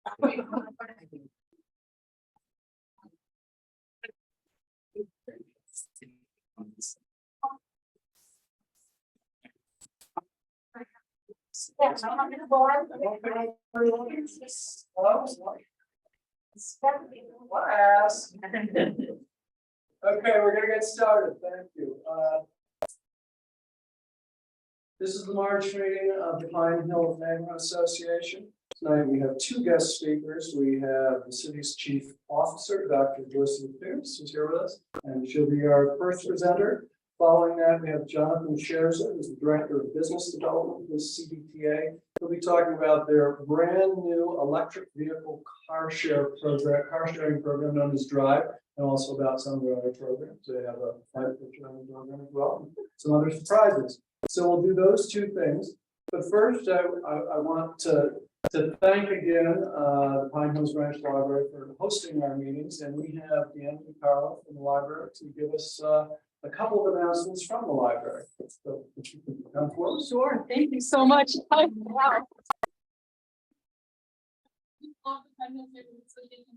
Okay, we're gonna get started. Thank you. This is the March meeting of the Pine Hill Neighborhood Association. Tonight we have two guest speakers. We have the city's chief officer, Dr. Dorcey Applyrs, who's here with us, and she'll be our first presenter. Following that, we have Jonathan Scherzer, who's the director of business development with CDTA. He'll be talking about their brand new electric vehicle car sharing program known as Drive, and also about some of their other programs. They have a private sharing program as well, some other surprises. So we'll do those two things. But first, I want to thank again the Pine Hills Branch Library for hosting our meetings, and we have Deanna and Carla from the library to give us a couple of announcements from the library. So, if you can come forward. Sure, thank you so much. Wow. We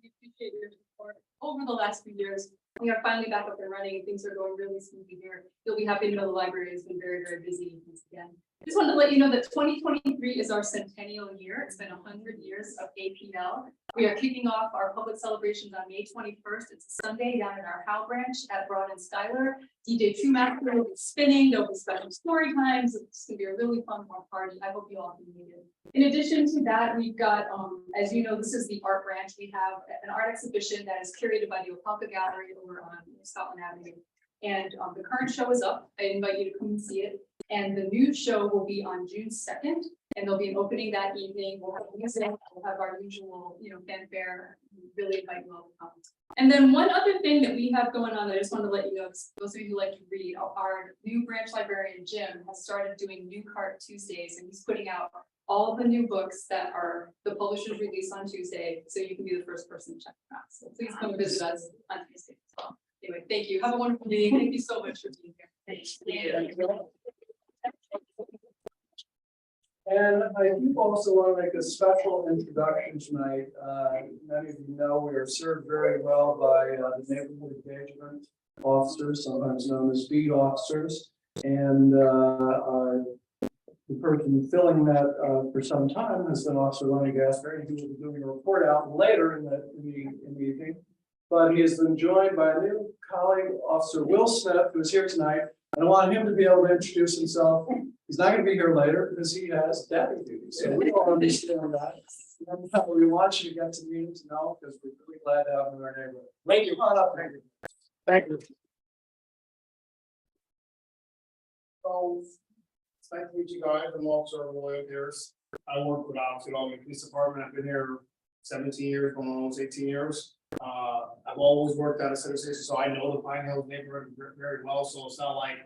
appreciate your support over the last few years. We are finally back up and running. Things are going really smoothly here. You'll be happy to know the library has been very, very busy once again. Just wanted to let you know that 2023 is our centennial year. It's been 100 years of APL. We are kicking off our public celebrations on May 21st. It's a Sunday down in our Howe branch at Broad and Schuyler. DJ Trumaster will be spinning. There'll be special story times. It's going to be a really fun party. I hope you all can meet it. In addition to that, we've got, as you know, this is the art branch. We have an art exhibition that is curated by the Opelka Gallery over on Scotland Avenue. And the current show is up. I invite you to come and see it. And the new show will be on June 2nd, and there'll be an opening that evening. We'll have music, we'll have our usual, fanfare. Really invite you all to come. And then one other thing that we have going on that I just wanted to let you know, those of you who like to read, our new branch librarian, Jim, has started doing New Cart Tuesdays, and he's putting out all of the new books that are the publishers release on Tuesday, so you can be the first person to check them out. So please come visit us on Tuesday as well. Anyway, thank you. Have a wonderful day. Thank you so much for being here. Thanks. And I do also want to make a special introduction tonight. Many of you know we are served very well by the neighborhood engagement officers, sometimes known as beat officers, and the person filling that for some time has been Officer Lenny Gasper, who will be doing a report out later in the evening. But he has been joined by a new colleague, Officer Will Smith, who is here tonight. And I want him to be able to introduce himself. He's not going to be here later because he has daddy duty. So we all understand that. And we want you to get to meet him to know, because we're really glad to have him in our neighborhood. Thank you. Come on up. Thank you. Thank you. So it's nice to meet you guys. I'm Officer Applyrs. I work with obviously Albany Police Department. I've been here 17 years, going on almost 18 years. I've always worked out of Center Station, so I know the Pine Hills neighborhood very well. So it's not like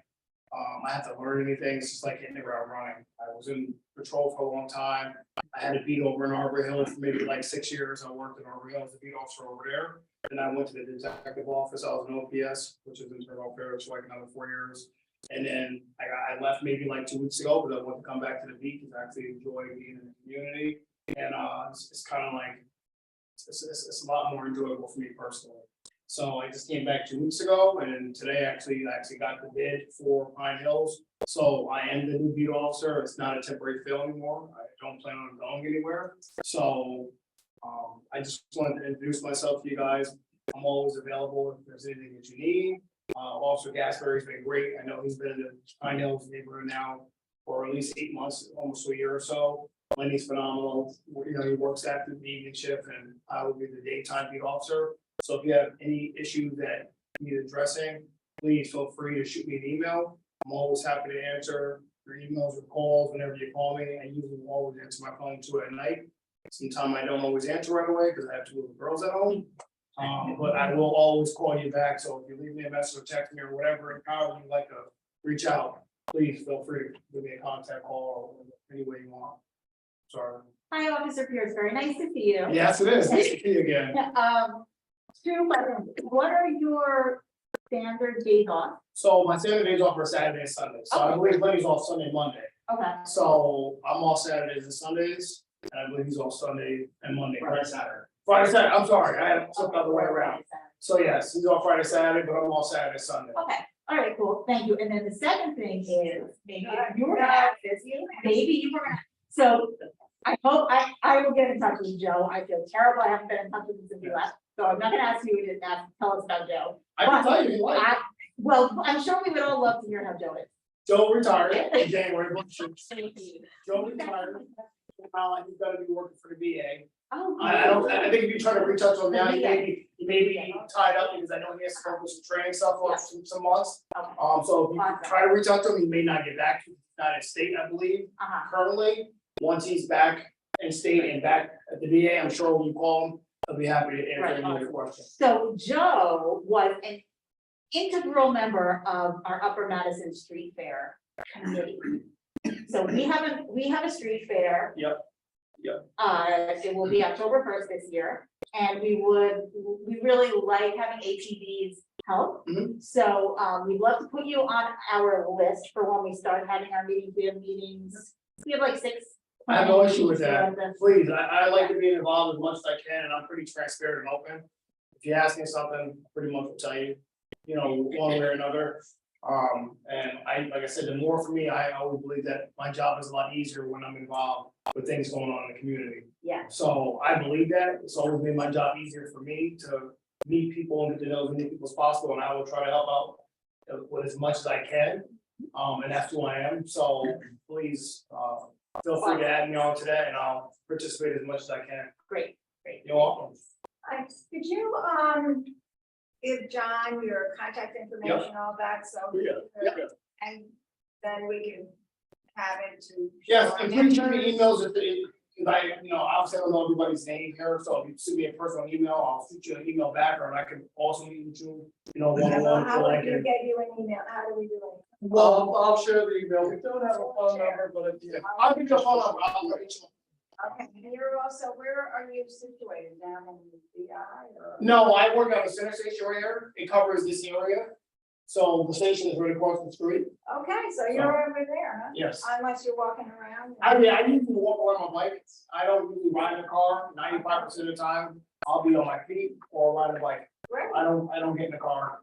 I have to learn anything. It's just like hitting the ground running. I was in patrol for a long time. I had to beat over in Arbor Hill for maybe like 6 years. I worked in Arbor Hill as a beat officer over there. Then I went to the detective office. I was an OPS, which is internal affairs, for like another 4 years. And then I left maybe like 2 weeks ago, but I want to come back to the beat because I actually enjoy being in the community. And it's kind of like, it's a lot more enjoyable for me personally. So I just came back 2 weeks ago, and today I actually got the bid for Pine Hills. So I am the new beat officer. It's not a temporary fill anymore. I don't plan on going anywhere. So I just wanted to introduce myself to you guys. I'm always available if there's anything that you need. Officer Gasper's been great. I know he's been in the Pine Hills neighborhood now for at least 8 months, almost a year or so. Lenny's phenomenal. He works after the evening shift, and I will be the daytime beat officer. So if you have any issues that need addressing, please feel free to shoot me an email. I'm always happy to answer your emails or calls whenever you call me. I usually always answer my phone too at night. Sometimes I don't always answer right away because I have 2 little girls at home. But I will always call you back. So if you leave me a message or text me or whatever, and however you'd like to reach out, please feel free to give me a contact call or any way you want. Sorry. Hi, Officer Applyrs. Very nice to see you. Yes, it is. Nice to see you again. 2 questions. What are your standard days off? So my standard days off are Saturday and Sunday. So I believe Lenny's off Sunday, Monday. Okay. So I'm off Saturdays and Sundays. and I believe he's off Sunday and Monday. Friday, Saturday. Friday, Saturday, I'm sorry, I had it flipped the other way around. So yes, he's off Friday, Saturday, but I'm off Saturday, Sunday. Okay, all right, cool, thank you. And then the second thing is, maybe you were gonna ask this, maybe you were gonna, so I hope, I will get in touch with Joe. I feel terrible, I haven't been in touch with him since he left, so I'm not gonna ask you to tell us about Joe. I can tell you if you like. Well, I'm sure we would all love to hear how Joe is. Joe retired in January, Thank you. Joe retired. He's gonna be working for the VA. Oh, I think if you try to reach out to him now, he may be tied up because I know he has to go through some training stuff for some months. Okay. So if you try to reach out to him, he may not get back. He's not at state, I believe, currently. Once he's back in state and back at the VA, I'm sure when you call him, he'll be happy to answer any of your questions. So Joe was an integral member of our Upper Madison Street Fair committee. So we have a street fair. Yep. It will be October 1st this year, and we really like having ATV's help. So we'd love to put you on our list for when we start having our meetings. We have meetings, we have like 6. I have no issue with that. meetings. Please, I like to be involved as much as I can, and I'm pretty transparent and open. If you ask me something, pretty much will tell you, one way or another. And like I said, the more for me, I always believe that my job is a lot easier when I'm involved with things going on in the community. Yeah, So I believe that it's always made my job easier for me to meet people and get to know as many people as possible, and I will try to help out with as much as I can. And that's who I am. So please, feel free to add me on to that, and I'll participate as much as I can. great. You're welcome. Could you, give John your contact information, all that, so. And then we can have it to. Yes, and please send me emails if obviously I don't know everybody's name here, so if you send me a personal email, I'll shoot you an email back, or I can also meet with you, one-on-one. How would you get you an email? How do we do it? Well, I'll share the email. We don't have a phone number, but if I'll give you a phone number, I'll reach you. Okay, and you're also, where are you situated, down in the BI or? No, I work at the center station right here, it covers this area, so the station is right across the street. Okay, so you're over there, huh? Yes. Unless you're walking around. I usually walk around my bike. I don't usually ride in a car. 95% of the time, I'll be on my feet or ride a bike. Great, I don't get in the car.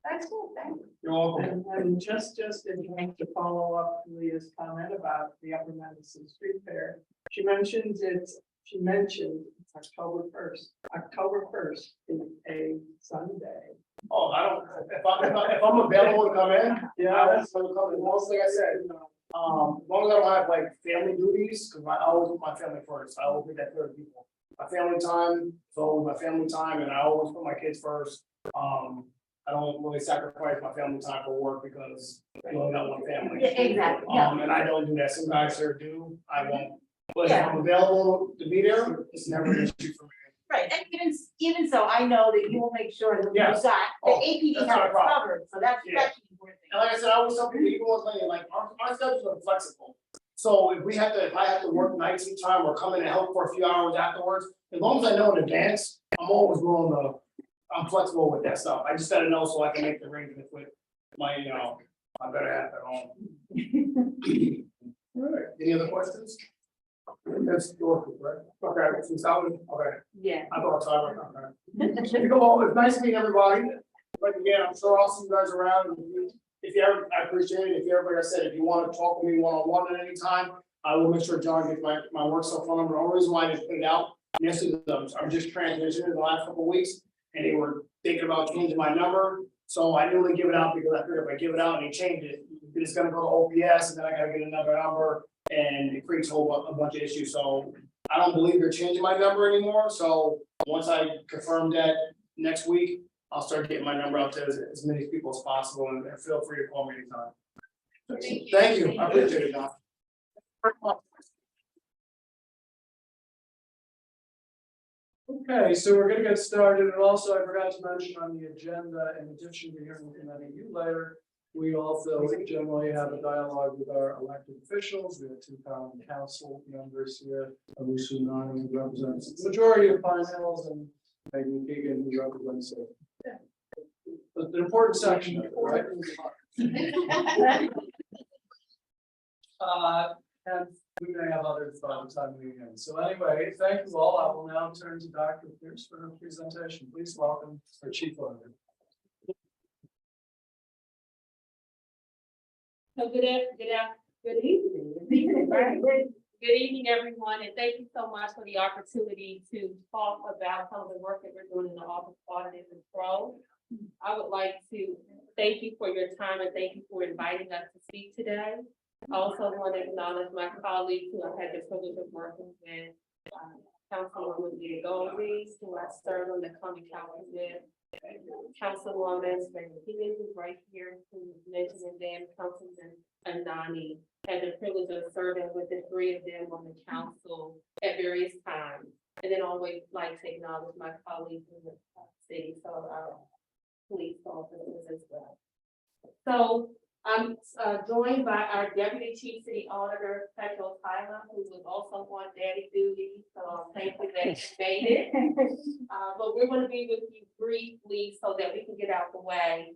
that's cool, thank you. You're welcome. And just to follow up Leah's comment about the Upper Madison Street Fair, she mentioned it's October 1st. October 1st is a Sunday. Oh, if I'm available to come in, I will still come in. Mostly, like I said, as long as I don't have like family duties, because I always put my family first. I always put that first people. My family time is always my family time, and I always put my kids first. I don't really sacrifice my family time for work because you only got one family. Yeah, exactly, yeah. And I don't do that. Some guys here do, I won't. But if I'm available to be there, it's never an issue for me. Right, and even so, I know that you will make sure that we've Yes. got, the Oh, APD that's not a has it problem. covered, so that's Yeah. the important thing. And like I said, I always tell people, even with me, like, our schedules are flexible. So if I have to work nights sometime or come in and help for a few hours afterwards, as long as I know in advance, I'm flexible with that stuff. I just gotta know so I can make the arrangements with my, my better half at home. All right, any other questions? That's Dorcey, right? Okay, since I was, okay, Yeah. I thought so, okay. Well, it's nice to meet everybody, but again, I'm sure I'll see you guys around, and if you ever, I appreciate it, if you ever, like I said, if you wanna talk with me one-on-one at any time, I will make sure John gets my work cell phone number. The only reason why I just put it out, yesterday, I'm just transitioning the last couple of weeks, and they were thinking about changing my number, so I didn't really give it out because I figured if I give it out and they change it, it's gonna go to OPS, and then I gotta get another number, and it creates a bunch of issues, so I don't believe they're changing my number anymore, so once I confirm that next week, I'll start getting my number out to as many people as possible, and feel free to call me anytime. Thank you, I appreciate it, John. Okay, so we're gonna get started, and also I forgot to mention on the agenda, in addition to hearing from any of you later, we also generally have a dialogue with our elected officials. We have 2 town council members here, Lucy Nani, who represents the majority of Pine Hills, and Megan Keegan, who represents it. It's an important section of it, right? And we may have others by the time we end. So anyway, thank you all. I will now turn to Dr. Pierce for her presentation. Please welcome our Chief Auditor. So good evening. Good evening, everyone, and thank you so much for the opportunity to talk about some of the work that we're doing in the Office of Audit and Control. I would like to thank you for your time and thank you for inviting us to speak today. I also want to acknowledge my colleagues who I've had the privilege of working with, Councilwoman Dorsey, who I serve on the county council with, Councilwoman Scherzer, who's right here, who mentioned, and then Councilman Anani. Had the privilege of serving with the three of them on the council at various times. And then always like to acknowledge my colleagues in the city, so our police officers as well. So I'm joined by our Deputy Chief City Auditor, Petro Tyler, who was also on daddy duty. So I'm thankful that she made it. But we're going to be with you briefly so that we can get out the way,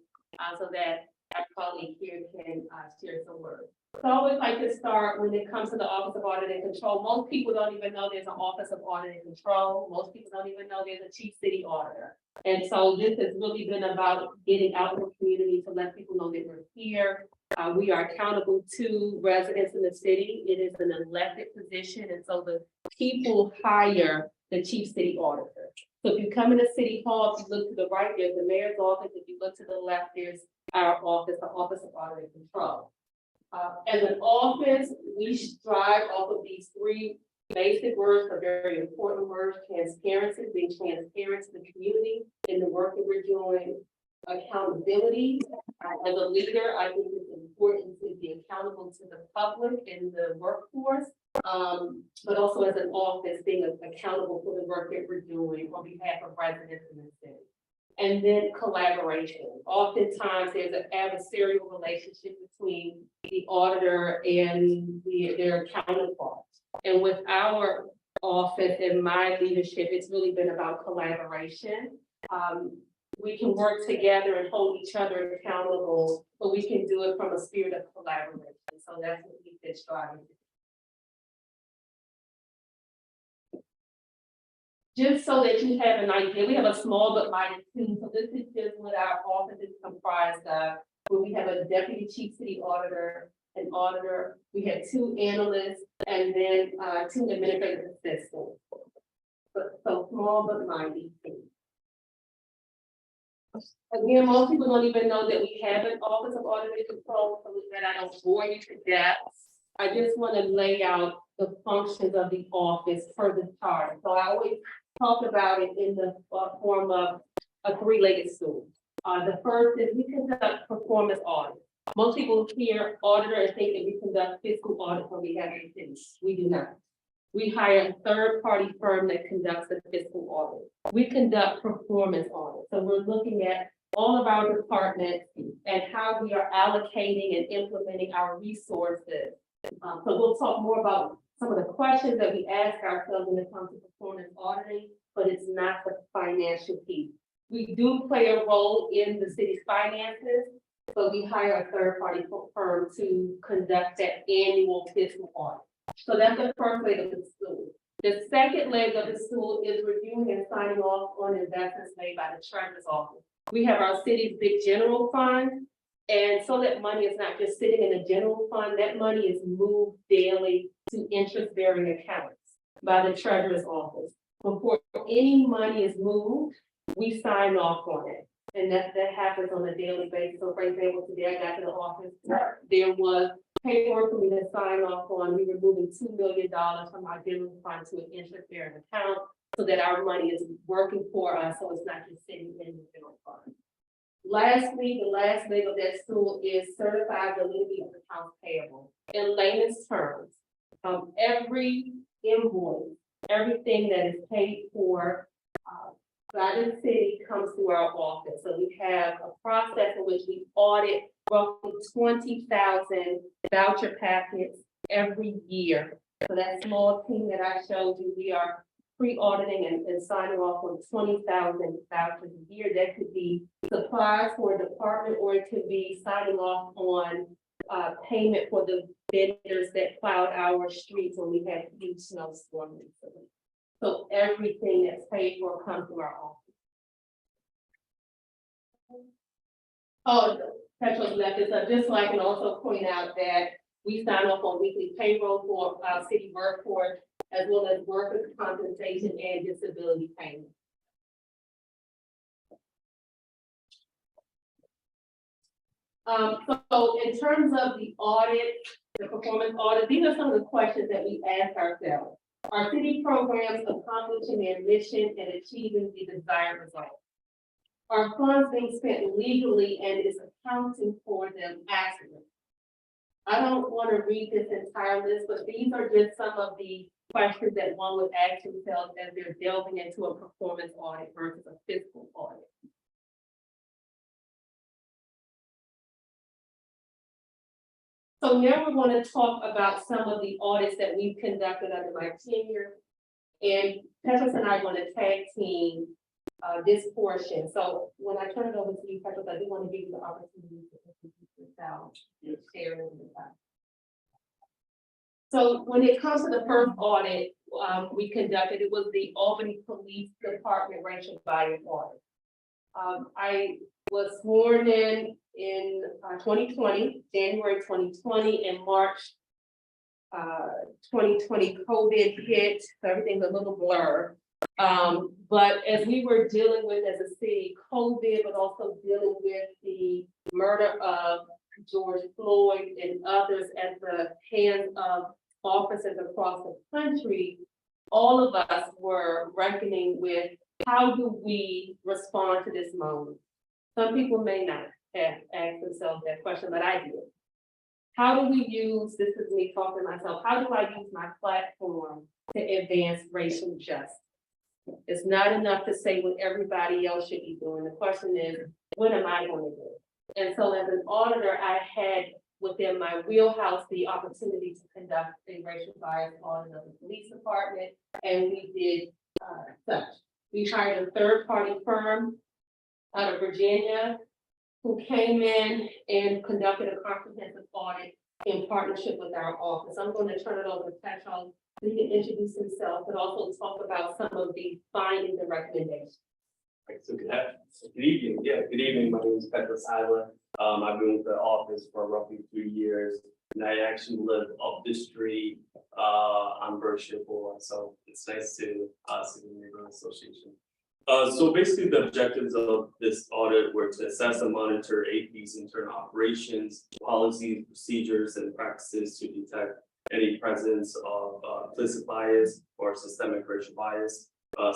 so that our colleague here can share some words. So I always like to start when it comes to the Office of Audit and Control. Most people don't even know there's an Office of Audit and Control. Most people don't even know there's a Chief City Auditor. And so this has really been about getting out in the community to let people know that we're here. We are accountable to residents in the city. It is an elected position, and so the people hire the Chief City Auditor. So if you come into City Hall, if you look to the right, there's the mayor's office. If you look to the left, there's our office, the Office of Audit and Control. As an office, we strive off of these three basic words, are very important words: transparency, being transparent to the community in the work that we're doing; accountability. As a leader, I think it's important to be accountable to the public and the workforce, but also as an office, being accountable for the work that we're doing on behalf of residents in the city. And then collaboration. Oftentimes, there's an adversarial relationship between the auditor and their counterparts. And with our office and my leadership, it's really been about collaboration. We can work together and hold each other accountable, but we can do it from a spirit of collaboration. So that's what we've been striving to do. Just so that you have an idea, we have a small but mighty team. So this is just what our office is comprised of. Where we have a Deputy Chief City Auditor, an auditor, we have 2 analysts, and then 2 administrative assistants. So small but mighty team. Again, most people don't even know that we have an Office of Audit and Control, so that I don't bore you to death. I just want to lay out the functions of the office per the chart. So I always talk about it in the form of a 3-legged stool. The first is we conduct performance audits. Most people hear auditor and think that we conduct fiscal audits on behalf of the city. We do not. We hire a third-party firm that conducts the fiscal audit. We conduct performance audits. So we're looking at all of our departments and how we are allocating and implementing our resources. So we'll talk more about some of the questions that we ask ourselves when it comes to performance auditing, but it's not the financial piece. We do play a role in the city's finances, but we hire a third-party firm to conduct that annual fiscal audit. So that's the first leg of the stool. The second leg of the stool is reviewing and signing off on investments made by the Treasurer's Office. We have our city's big general fund, and so that money is not just sitting in a general fund, that money is moved daily to interest-bearing accounts by the Treasurer's Office. Before any money is moved, we sign off on it. And that happens on a daily basis. So for example, today I got to the office, there was paperwork for me to sign off on. We were moving $2 million from our general fund to an interest-bearing account so that our money is working for us, so it's not just sitting in the general fund. Lastly, the last leg of that stool is certified validity of accounts payable. In layman's terms, every invoice, everything that is paid for by the city comes through our office. So we have a process in which we audit roughly 20,000 voucher packets every year. So that small team that I showed you, we are pre-auditing and signing off on 20,000 vouchers a year. That could be supplies for a department, or it could be signing off on payment for the vendors that plowed our streets when we had huge snowstorm recently. So everything that's paid for comes through our office. Oh, Petro's left this up, just so I can also point out that we sign off on weekly payroll for our city workforce, as well as workers' compensation and disability payment. So in terms of the audit, the performance audit, these are some of the questions that we ask ourselves. Are city programs accomplishing their mission and achieving the desired results? Are funds being spent legally and is accounting for them accurately? I don't want to read this entire list, but these are just some of the questions that one would ask themselves as they're delving into a performance audit versus a fiscal audit. So now we're going to talk about some of the audits that we've conducted under my tenure. And Petros and I are going to tag team this portion. So when I turn it over to you, Petros, I do want to give you the opportunity to introduce yourself. Share it with us. So when it comes to the first audit we conducted, it was the Albany Police Department racial bias audit. I was sworn in 2020, January 2020, and March 2020 COVID hit, so everything's a little blur. But as we were dealing with as a city, COVID, but also dealing with the murder of George Floyd and others at the hands of officers across the country, all of us were reckoning with how do we respond to this moment. Some people may not have asked themselves that question, but I did. How do we use, this is me talking to myself, how do I use my platform to advance racial justice? It's not enough to say what everybody else should be doing. The question is, what am I going to do? And so as an auditor, I had within my wheelhouse the opportunity to conduct a racial bias audit of the police department, and we did such. We hired a third-party firm out of Virginia who came in and conducted a comprehensive audit in partnership with our office. I'm going to turn it over to Petros so he can introduce himself, but also talk about some of the findings and recommendations. Right, so good evening. Yeah, good evening. My name is Petros. I've been with the office for roughly 3 years, and I actually live up the street on Berkshire Boulevard. So it's nice to see the neighborhood association. So basically, the objectives of this audit were to assess and monitor AP's internal operations, policies, procedures, and practices to detect any presence of implicit bias or systemic racial bias.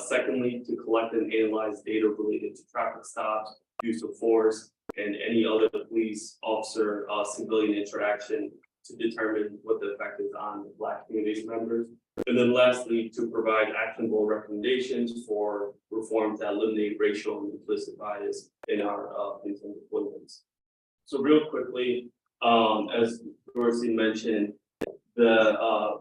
Secondly, to collect and analyze data related to traffic stops, use of force, and any other police officer civilian interaction to determine what the effect is on Black community members. And then lastly, to provide actionable recommendations for reforms that eliminate racial and implicit bias in our police and deployments. So real quickly, as Dorsey mentioned, the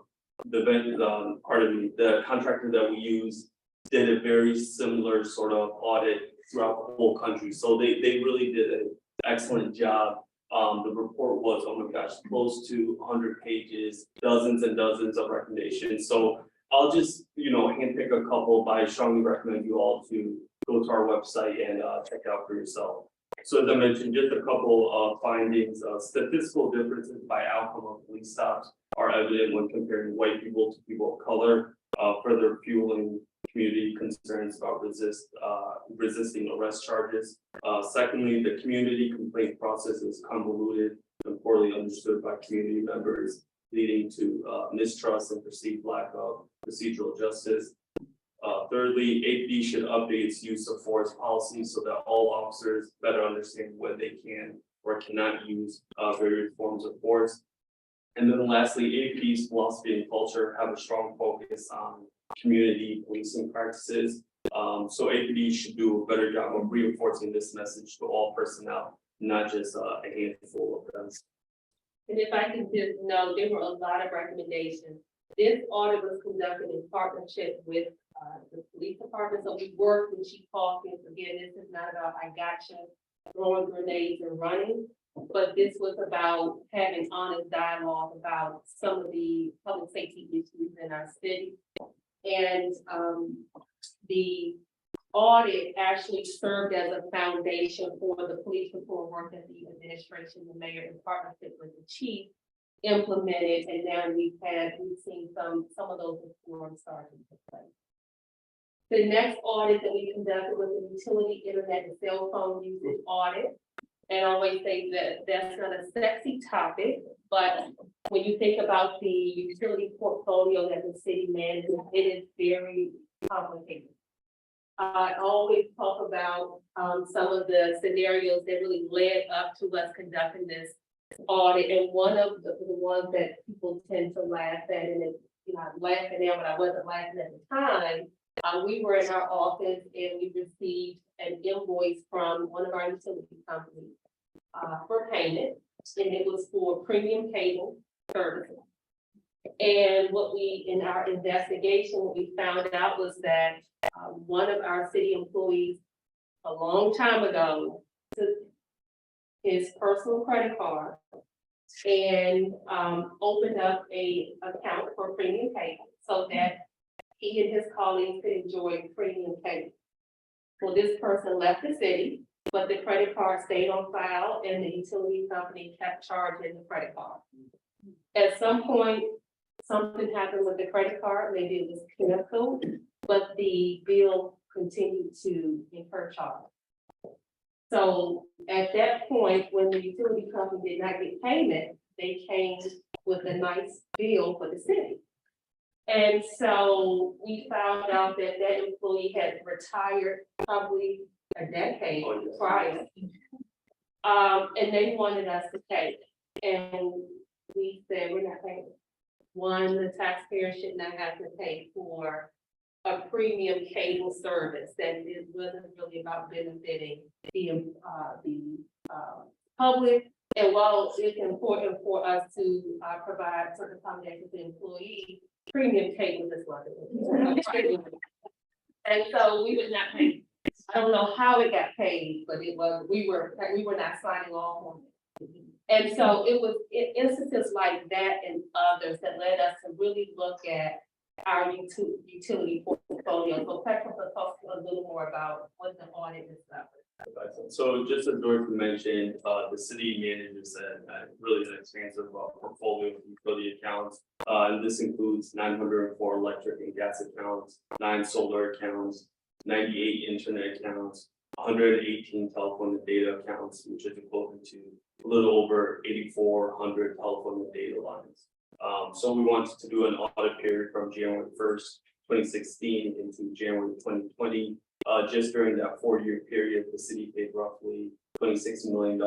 contractor that we use did a very similar sort of audit throughout the whole country. So they really did an excellent job. The report was, oh my gosh, close to 100 pages, dozens and dozens of recommendations. So I'll just, handpick a couple, but I strongly recommend you all to go to our website and check it out for yourself. So as I mentioned, just a couple of findings. Statistical differences by outcome of police stops are evident when comparing white people to people of color, further fueling community concerns about resisting arrest charges. Secondly, the community complaint process is convoluted and poorly understood by community members, leading to mistrust and perceived lack of procedural justice. Thirdly, APD should update its use of force policy so that all officers better understand when they can or cannot use various forms of force. And then lastly, APD's philosophy and culture have a strong focus on community policing practices. So APD should do a better job of reinforcing this message to all personnel, not just a handful of them. And if I can just note, there were a lot of recommendations. This audit was conducted in partnership with the police department. So we worked with Chief Hawkins. Again, this is not about I gotcha, throwing grenades and running. but this was about having honest dialogue about some of the public safety issues in our city. And, the audit actually served as a foundation for the police report work that the administration, the mayor, in partnership with the chief implemented, and now we've seen some of those reforms starting to play. The next audit that we conducted was the utility, internet, and cell phone usage audit. And I always say that that's not a sexy topic, but when you think about the utility portfolio that the city manages, it is very complicated. I always talk about some of the scenarios that really led up to us conducting this audit. And one of the ones that people tend to laugh at, and it, you know, I'm laughing now, but I wasn't laughing at the time. We were in our office and we received an invoice from one of our utility companies for payment, and it was for premium cable services. And what we, in our investigation, what we found out was that one of our city employees a long time ago took his personal credit card and opened up a account for premium cable so that he and his colleagues could enjoy premium cable. Well, this person left the city, but the credit card stayed on file and the utility company kept charging the credit card. At some point, something happened with the credit card, maybe it was canceled, but the bill continued to incur charge. So at that point, when the utility company did not get payment, they came with a nice bill for the city. And so we found out that that employee had retired probably a decade prior. And they wanted us to pay. And we said, we're not paying. One, the taxpayer should not have to pay for a premium cable service that it wasn't really about benefiting the public. And while it's important for us to provide certain accommodations to employees, premium cable is what it is. And so we would not pay. I don't know how it got paid, but it was, we were not signing off on it. And so it was instances like that and others that led us to really look at our utility portfolio. So Patrick will talk a little more about what the audit is about. So just as Dorcey mentioned, the city manages really an expansive portfolio of utility accounts. And this includes 904 electric and gas accounts, 9 solar accounts, 98 internet accounts, 118 telephone and data accounts, which is equivalent to a little over 8,400 telephone and data lines. So we wanted to do an audit period from January 1st, 2016 into January 2020. Just during that 4-year period, the city paid roughly $26 million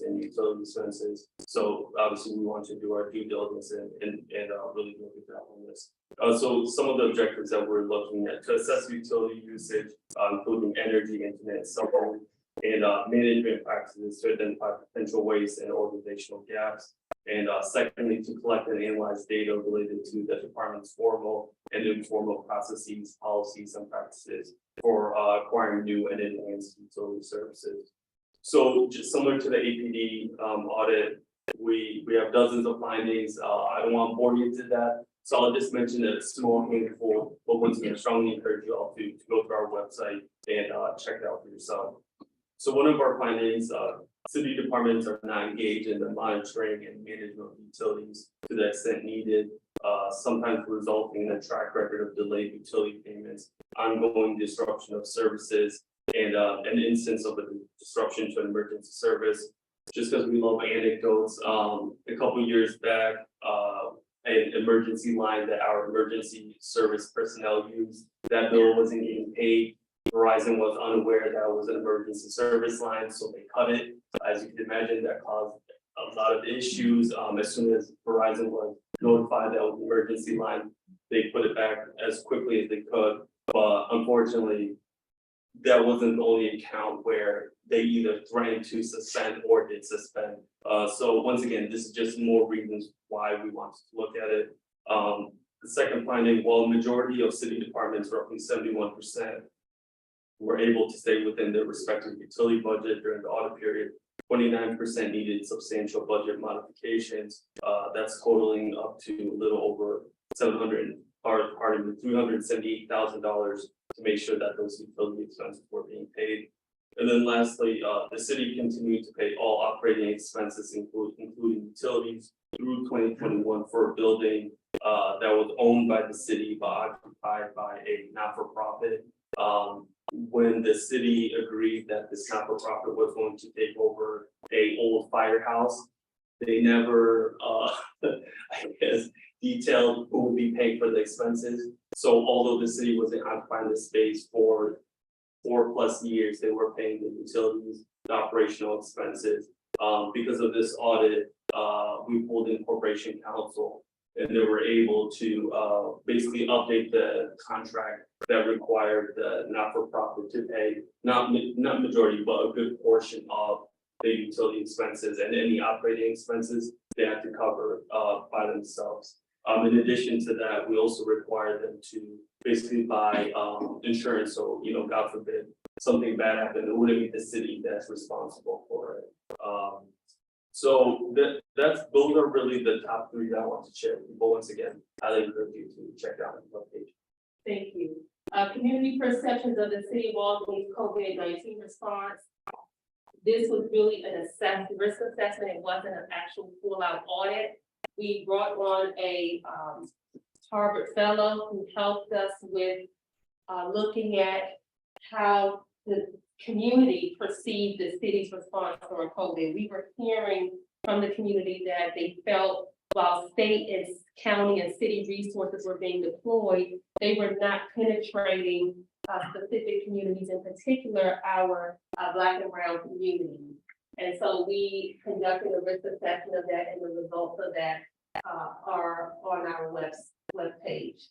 in utility expenses. So obviously we want to do our due diligence and really look at that on this. So some of the objectives that we're looking at to assess utility usage, including energy, internet, cell phone, and management practices to identify potential waste and organizational gaps. And secondly, to collect and analyze data related to the department's formal and informal processes, policies, and practices for acquiring new and enhanced utility services. So just similar to the APD audit, we have dozens of findings. I don't want to bore you to that. So I'll just mention a small handful, but once again, I strongly encourage you all to go to our website and check it out for yourself. So one of our findings, city departments are not engaged in the monitoring and management of utilities to the extent needed, sometimes resulting in a track record of delayed utility payments, ongoing disruption of services, and an instance of a disruption to an emergency service. Just because we love anecdotes, a couple years back, an emergency line that our emergency service personnel used, that bill wasn't getting paid. Verizon was unaware that it was an emergency service line, so they cut it. As you can imagine, that caused a lot of issues. As soon as Verizon was notified that it was an emergency line, they put it back as quickly as they could. But unfortunately, that wasn't the only account where they either threatened to suspend or did suspend. So once again, this is just more reasons why we want to look at it. The second finding, while the majority of city departments, roughly 71%, were able to stay within their respective utility budget during the audit period, 29% needed substantial budget modifications. That's totaling up to a little over $378,000 to make sure that those utility expenses were being paid. And then lastly, the city continued to pay all operating expenses, including utilities, through 2021 for a building that was owned by the city but occupied by a not-for-profit. When the city agreed that this not-for-profit was going to take over a old firehouse, they never, I guess, detailed who would be paying for the expenses. So although the city wasn't occupying the space for 4+ years, they were paying the utilities, the operational expenses. Because of this audit, we pulled in corporation counsel, and they were able to basically update the contract that required the not-for-profit to pay not majority, but a good portion of the utility expenses, and any operating expenses they had to cover by themselves. In addition to that, we also required them to basically buy insurance. So, God forbid something bad happened, it wouldn't be the city that's responsible for it. So those are really the top 3 that I want to share. But once again, I encourage you to check out the webpage. Thank you. Community perceptions of the city of Albany's COVID-19 response. This was really an risk assessment. It wasn't an actual full-out audit. We brought on a Harvard fellow who helped us with looking at how the community perceived the city's response during COVID. We were hearing from the community that they felt while state and county and city resources were being deployed, they were not penetrating specific communities, in particular our Black and brown community. And so we conducted a risk assessment of that, and the results of that are on our webpage.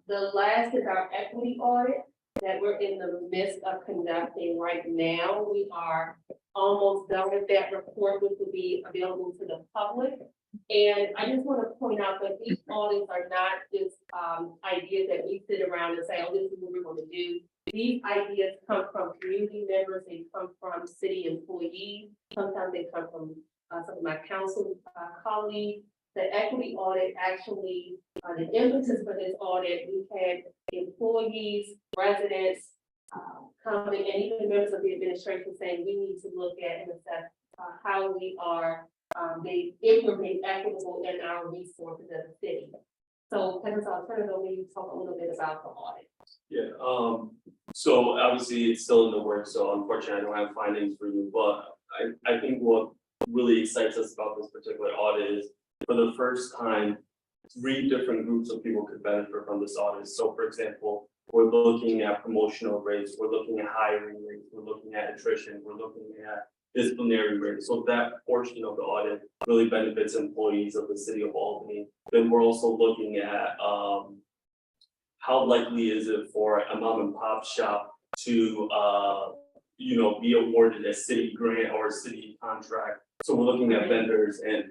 The last is our equity audit that we're in the midst of conducting right now. We are almost done with that report, which will be available to the public. And I just want to point out that these audits are not just ideas that we sit around and say, oh, this is what we're going to do. These ideas come from community members, they come from city employees, sometimes they come from some of my council colleagues. The equity audit actually, the impetus for this audit, we had employees, residents coming, and even members of the administration saying we need to look at and assess how we are if we're being equitable in our resources as a city. So, Kevin, I'll turn it over to you to talk a little bit about the audit. Yeah, so obviously it's still in the works, so unfortunately I don't have findings for you, but I think what really excites us about this particular audit is for the first time, 3 different groups of people could benefit from this audit. So for example, we're looking at promotional rates, we're looking at hiring rates, we're looking at attrition, we're looking at disciplinary rates. So that portion of the audit really benefits employees of the city of Albany. Then we're also looking at how likely is it for a mom and pop shop to be awarded a city grant or a city contract. So we're looking at vendors and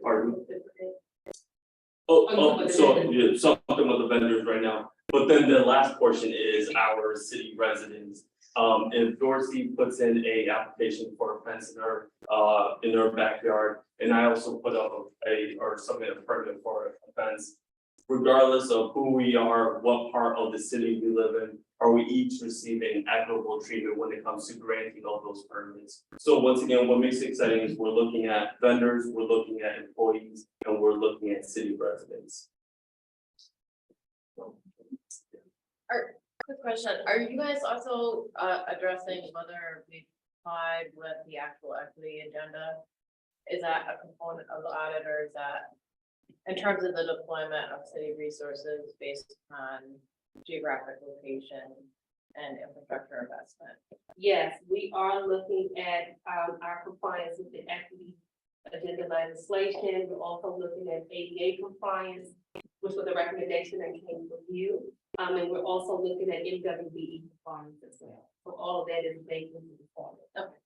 something with the vendors right now. But then the last portion is our city residents. If Dorsey puts in a application for a fence in her backyard, and I also put up submit a permit for a fence, regardless of who we are, what part of the city we live in, are we each receiving equitable treatment when it comes to granting all those permits? So once again, what makes it exciting is we're looking at vendors, we're looking at employees, and we're looking at city residents. Quick question, are you guys also addressing whether we complied with the actual equity agenda? Is that a component of the audit, or is that in terms of the deployment of city resources based on geographic location and infrastructure investment? Yes, we are looking at our compliance with the equity agenda legislation. We're also looking at ADA compliance, which was a recommendation that came from you. And we're also looking at MWBE compliance as well. So all of that is baked into the audit. Okay.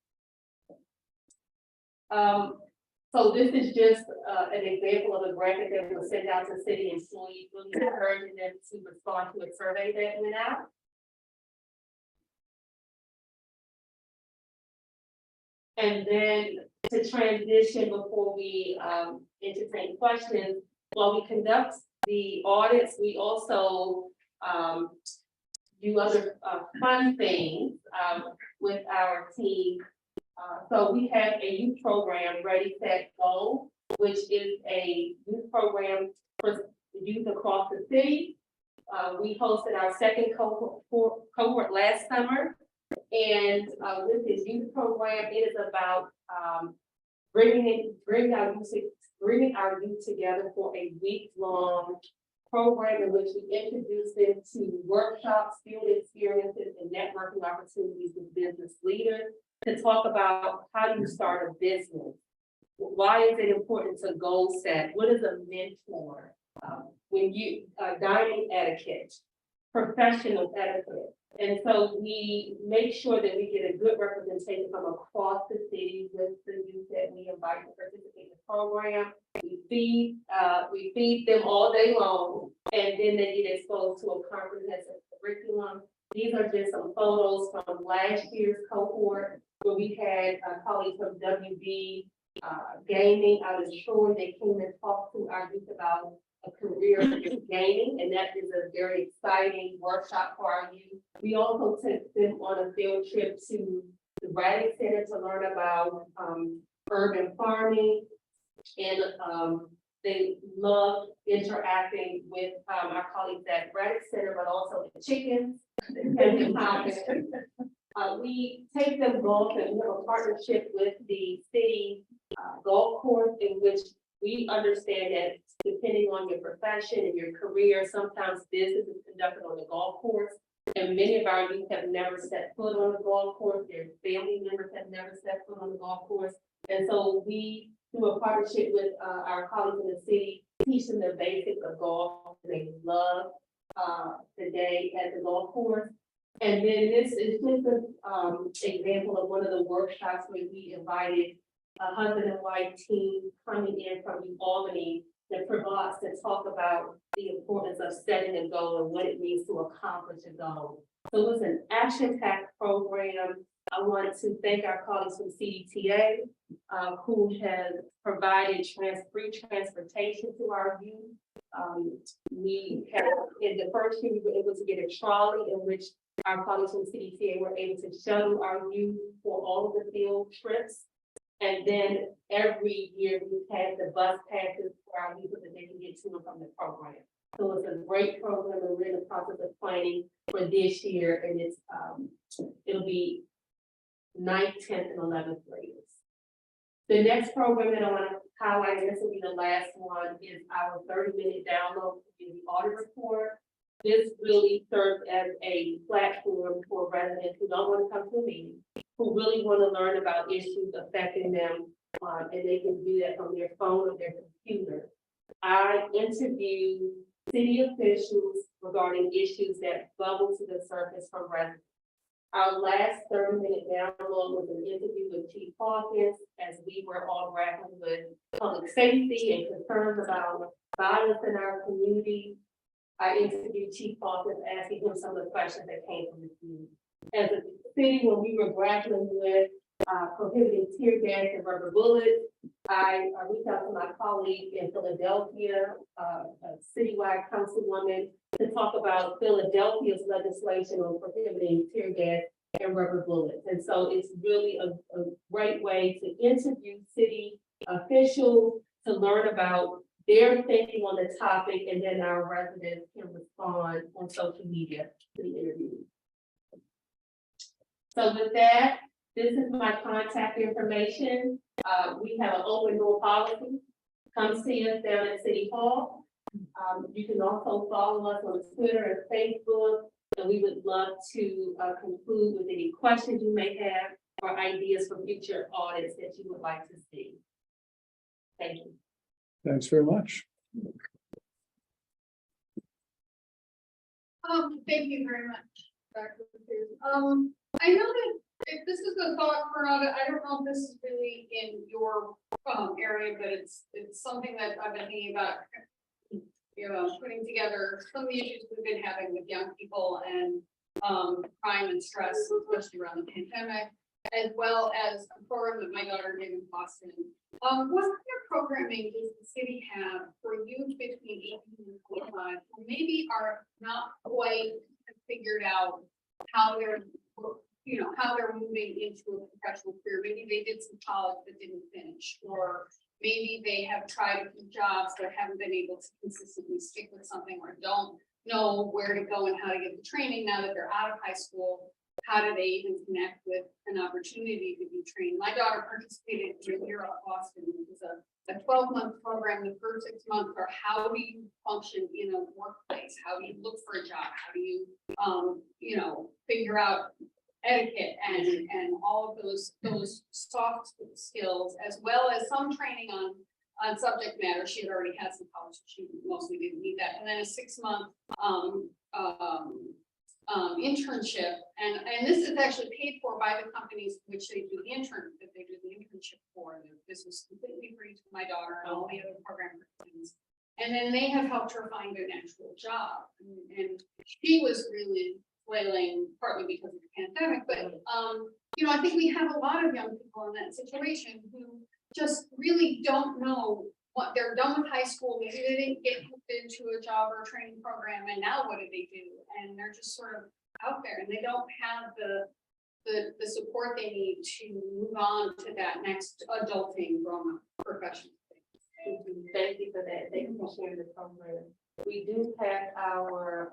So this is just an example of a grant that was sent out to city employees, really encouraging them to respond to a survey that went out. And then to transition before we entertain questions, while we conduct the audits, we also do other fun things with our team. So we have a youth program, Ready, Set, Go, which is a youth program for youth across the city. We hosted our second cohort last summer. And with this youth program, it is about bringing our youth together for a week-long program in which we introduce them to workshops, field experiences, and networking opportunities with business leaders to talk about how do you start a business? Why is it important to goal set? What is a mentor? When you dining etiquette, professional etiquette. And so we make sure that we get a good representation from across the city with the youth that we invite to participate in the program. We feed them all day long, and then they get exposed to a comprehensive curriculum. These are just some photos from last year's cohort where we had colleagues from WB Gaming out of Shore. They came and talked to our youth about a career in gaming, and that is a very exciting workshop for our youth. We also took them on a field trip to the Raddick Center to learn about urban farming, and they love interacting with our colleagues at Raddick Center, but also the chickens. We take them golfing. We have a partnership with the city golf course, in which we understand that depending on your profession and your career, sometimes business is conducted on the golf course. And many of our youth have never set foot on the golf course. Their family members have never set foot on the golf course. And so we, through a partnership with our colleagues in the city, teach them the basics of golf. They love the day at the golf course. And then this is just an example of one of the workshops where we invited a husband and wife team coming in from Albany that provides to talk about the importance of setting a goal and what it means to accomplish a goal. So it was an action-packed program. I want to thank our colleagues from CDTA who has provided free transportation to our youth. We had, in the first year, we were able to get a trolley in which our colleagues from CDTA were able to shuttle our youth for all of the field trips. And then every year we've had the bus passes for our youth so that they can get to and from the program. So it's a great program, and we're in the process of planning for this year, and it's it'll be 9th, 10th, and 11th graders. The next program that I want to highlight, and this will be the last one, is our 30-minute download of the audit report. This really serves as a platform for residents who don't want to come to a meeting, who really want to learn about issues affecting them, and they can do that from their phone or their computer. I interview city officials regarding issues that bubble to the surface from residents. Our last 30-minute download was an interview with Chief Hawkins as we were all grappling with public safety and concerns about violence in our community. I interviewed Chief Hawkins, asking him some of the questions that came from the community. As a city, when we were grappling with prohibiting tear gas and rubber bullets, I reached out to my colleague in Philadelphia, a citywide councilwoman, to talk about Philadelphia's legislation on prohibiting tear gas and rubber bullets. And so it's really a great way to interview city officials, to learn about their thinking on the topic, and then our residents can respond on social media to the interview. So with that, this is my contact information. We have an open door policy. Come see us down at City Hall. You can also follow us on Twitter and Facebook, and we would love to conclude with any questions you may have or ideas for future audits that you would like to see. Thank you. Thanks very much. Thank you very much, Dr. Applyrs. I know that if this is a thought for audit, I don't know if this is really in your area, but it's something that I've been thinking about, putting together some of the issues we've been having with young people and crime and stress, especially around the pandemic. as well as a program that my daughter did in Boston. What kind of programming does the city have for youth between 18 and 25 who maybe are not quite figured out how they're, how they're moving into a professional career? Maybe they did some college but didn't finish, or maybe they have tried a few jobs but haven't been able to consistently stick with something, or don't know where to go and how to get the training now that they're out of high school. How do they even connect with an opportunity to be trained? My daughter participated in Year Up Boston, which is a 12-month program. The first 6 months are how do you function in a workplace? How do you look for a job? How do you, figure out etiquette and all of those soft skills, as well as some training on subject matter. She had already had some college, so she mostly didn't need that. And then a 6-month internship, and this is actually paid for by the companies which they do the internship for. And this was completely free to my daughter and all the other program participants. And then they have helped her find an actual job, and she was really flailing, partly because of the pandemic, but I think we have a lot of young people in that situation who just really don't know what they're done with high school. Maybe they didn't get hooked into a job or a training program, and now what do they do? And they're just sort of out there, and they don't have the support they need to move on to that next adulting grown-up profession. Thank you for that. Thank you for sharing the program. We do have our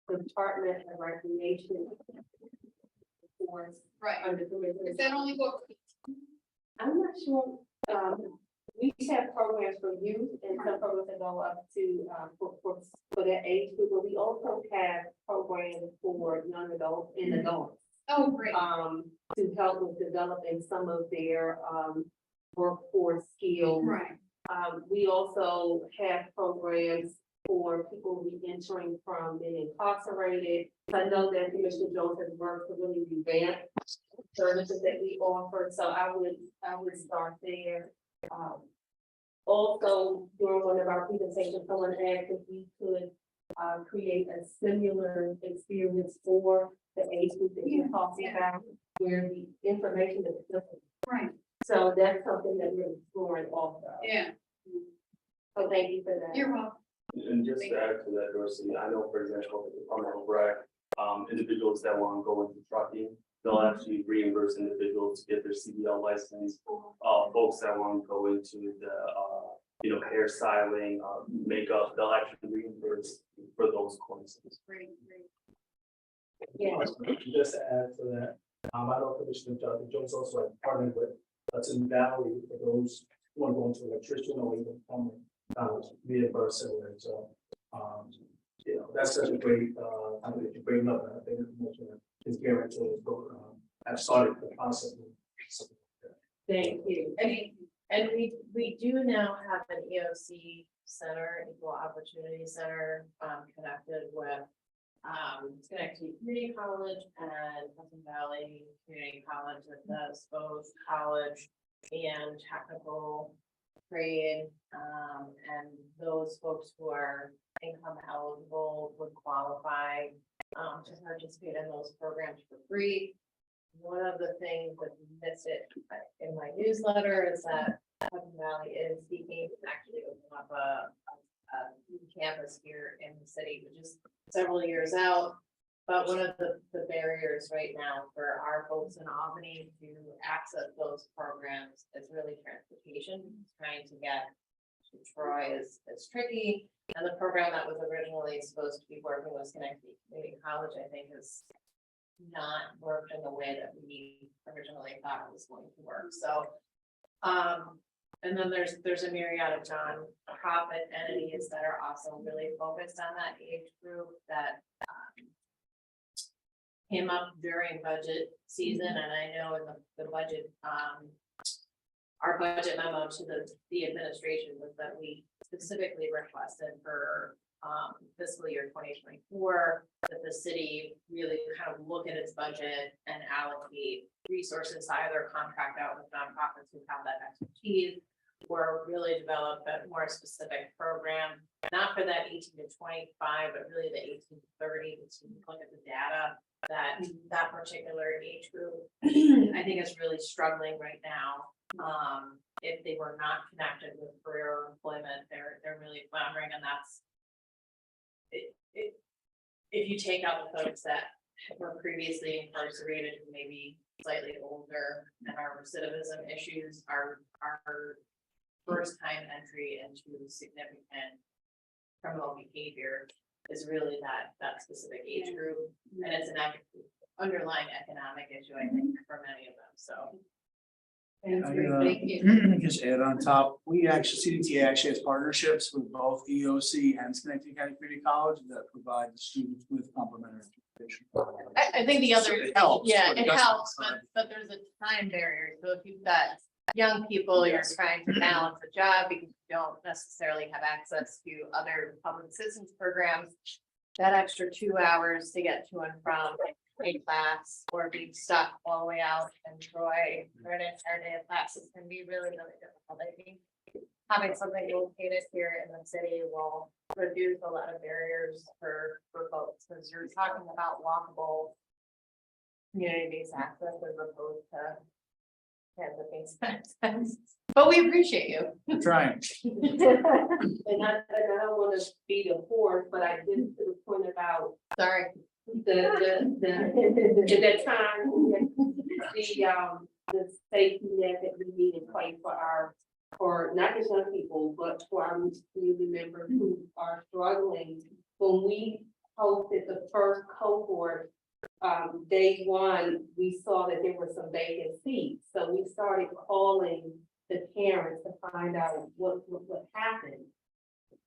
Department of Recreation. Right. Under the Is that only book? I'm not sure. We have programs for youth and some programs that go up to for that age group, but we also have programs for young adults and adults. Oh, great. To help with developing some of their workforce skills. Right. We also have programs for people re-entering from being incarcerated. I know that Commissioner Jones has worked to really revamp services that we offer, so I would start there. Also, during one of our presentations, someone asked if we could create a similar experience for the age group that you're talking about, where the information is different. Right. So that's something that we're exploring also. Yeah. So thank you for that. You're welcome. And just to add to that, Dorsey, I know, for example, the Department of Rec, individuals that want to go into trucking, they'll actually reimburse individuals to get their CDL license. Folks that want to go into the, hairstyling, makeup, they'll actually reimburse for those courses. Great. Yeah. Just to add to that, I know Commissioner Jones also had partnered with Hudson Valley for those who want to go into electrician or even plumbing, reimburse similar. So, that's such a great, something that you bring up. I think is guaranteed to go, have started the process. Thank you. And we do now have an EOC center, Equal Opportunity Center, connected with Schenectady Community College and Hudson Valley Community College, that does both college and technical trade. And those folks who are income eligible would qualify to participate in those programs for free. One of the things that missed it in my newsletter is that Hudson Valley is seeking to actually open up a new campus here in the city, which is several years out. But one of the barriers right now for our folks in Albany to access those programs is really transportation. Trying to get to Troy is tricky. And the program that was originally supposed to be working with Schenectady Community College, I think, has not worked in the way that we originally thought it was going to work. So, and then there's a myriad of nonprofit entities that are also really focused on that age group that came up during budget season. And I know in the budget, our budget memo to the administration was that we specifically requested for fiscal year 2024 that the city really kind of look at its budget and allocate resources to either contract out with nonprofits who have that expertise, were really developed a more specific program, not for that 18 to 25, but really the 18 to 30, to look at the data that particular age group, I think is really struggling right now. If they were not connected with career or employment, they're really floundering, and that's if you take out the folks that were previously incarcerated, who may be slightly older, and our recidivism issues, our first time entry into significant criminal behavior is really that specific age group, and it's an underlying economic issue, I think, for many of them, so. Thank you. Just add on top, we actually, CDTA actually has partnerships with both EOC and Schenectady County Community College that provide the students with complementary education. I think the other, It helps, yeah, but it that's helps, not- but there's a time barrier, so if you've got young people, you're trying to balance a job because you don't necessarily have access to other public assistance programs. That extra 2 hours to get to and from a class, or being stuck all the way out in Troy for an entire day of classes can be really, really difficult. I think having something located here in the city will reduce a lot of barriers for folks, because you're talking about walkable community-based access as opposed to things. But we appreciate you. We're trying. And I don't wanna be the horse, but I did to the point about Sorry. at that time, the safety net that we need in place for not just young people, but for our community members who are struggling. When we hosted the first cohort, day one, we saw that there were some vacant seats, so we started calling the parents to find out what happened.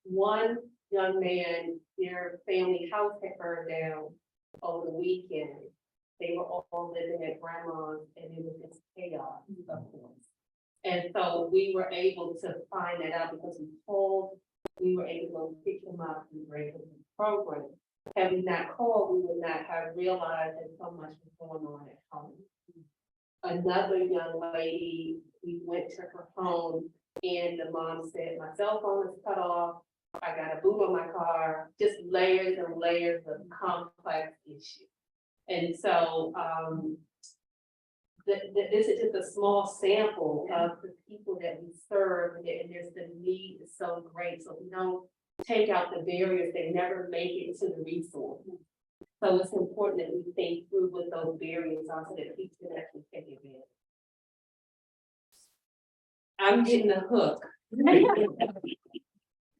One young man, their family house had burned down over the weekend. They were all living at grandma's, and it was just chaos, of course. And so we were able to find that out because we were able to pick them up and bring them to the program. Had we not called, we would not have realized that so much was going on at home. Another young lady, we went to her home, and the mom said, my cell phone is cut off. I got a boot on my car, just layers and layers of complex issues. And so, this is just a small sample of the people that we serve, and there's the need is so great. So we don't take out the barriers, they never make it to the resource. So it's important that we think through what those barriers are so that people can actually take advantage. I'm getting the hook.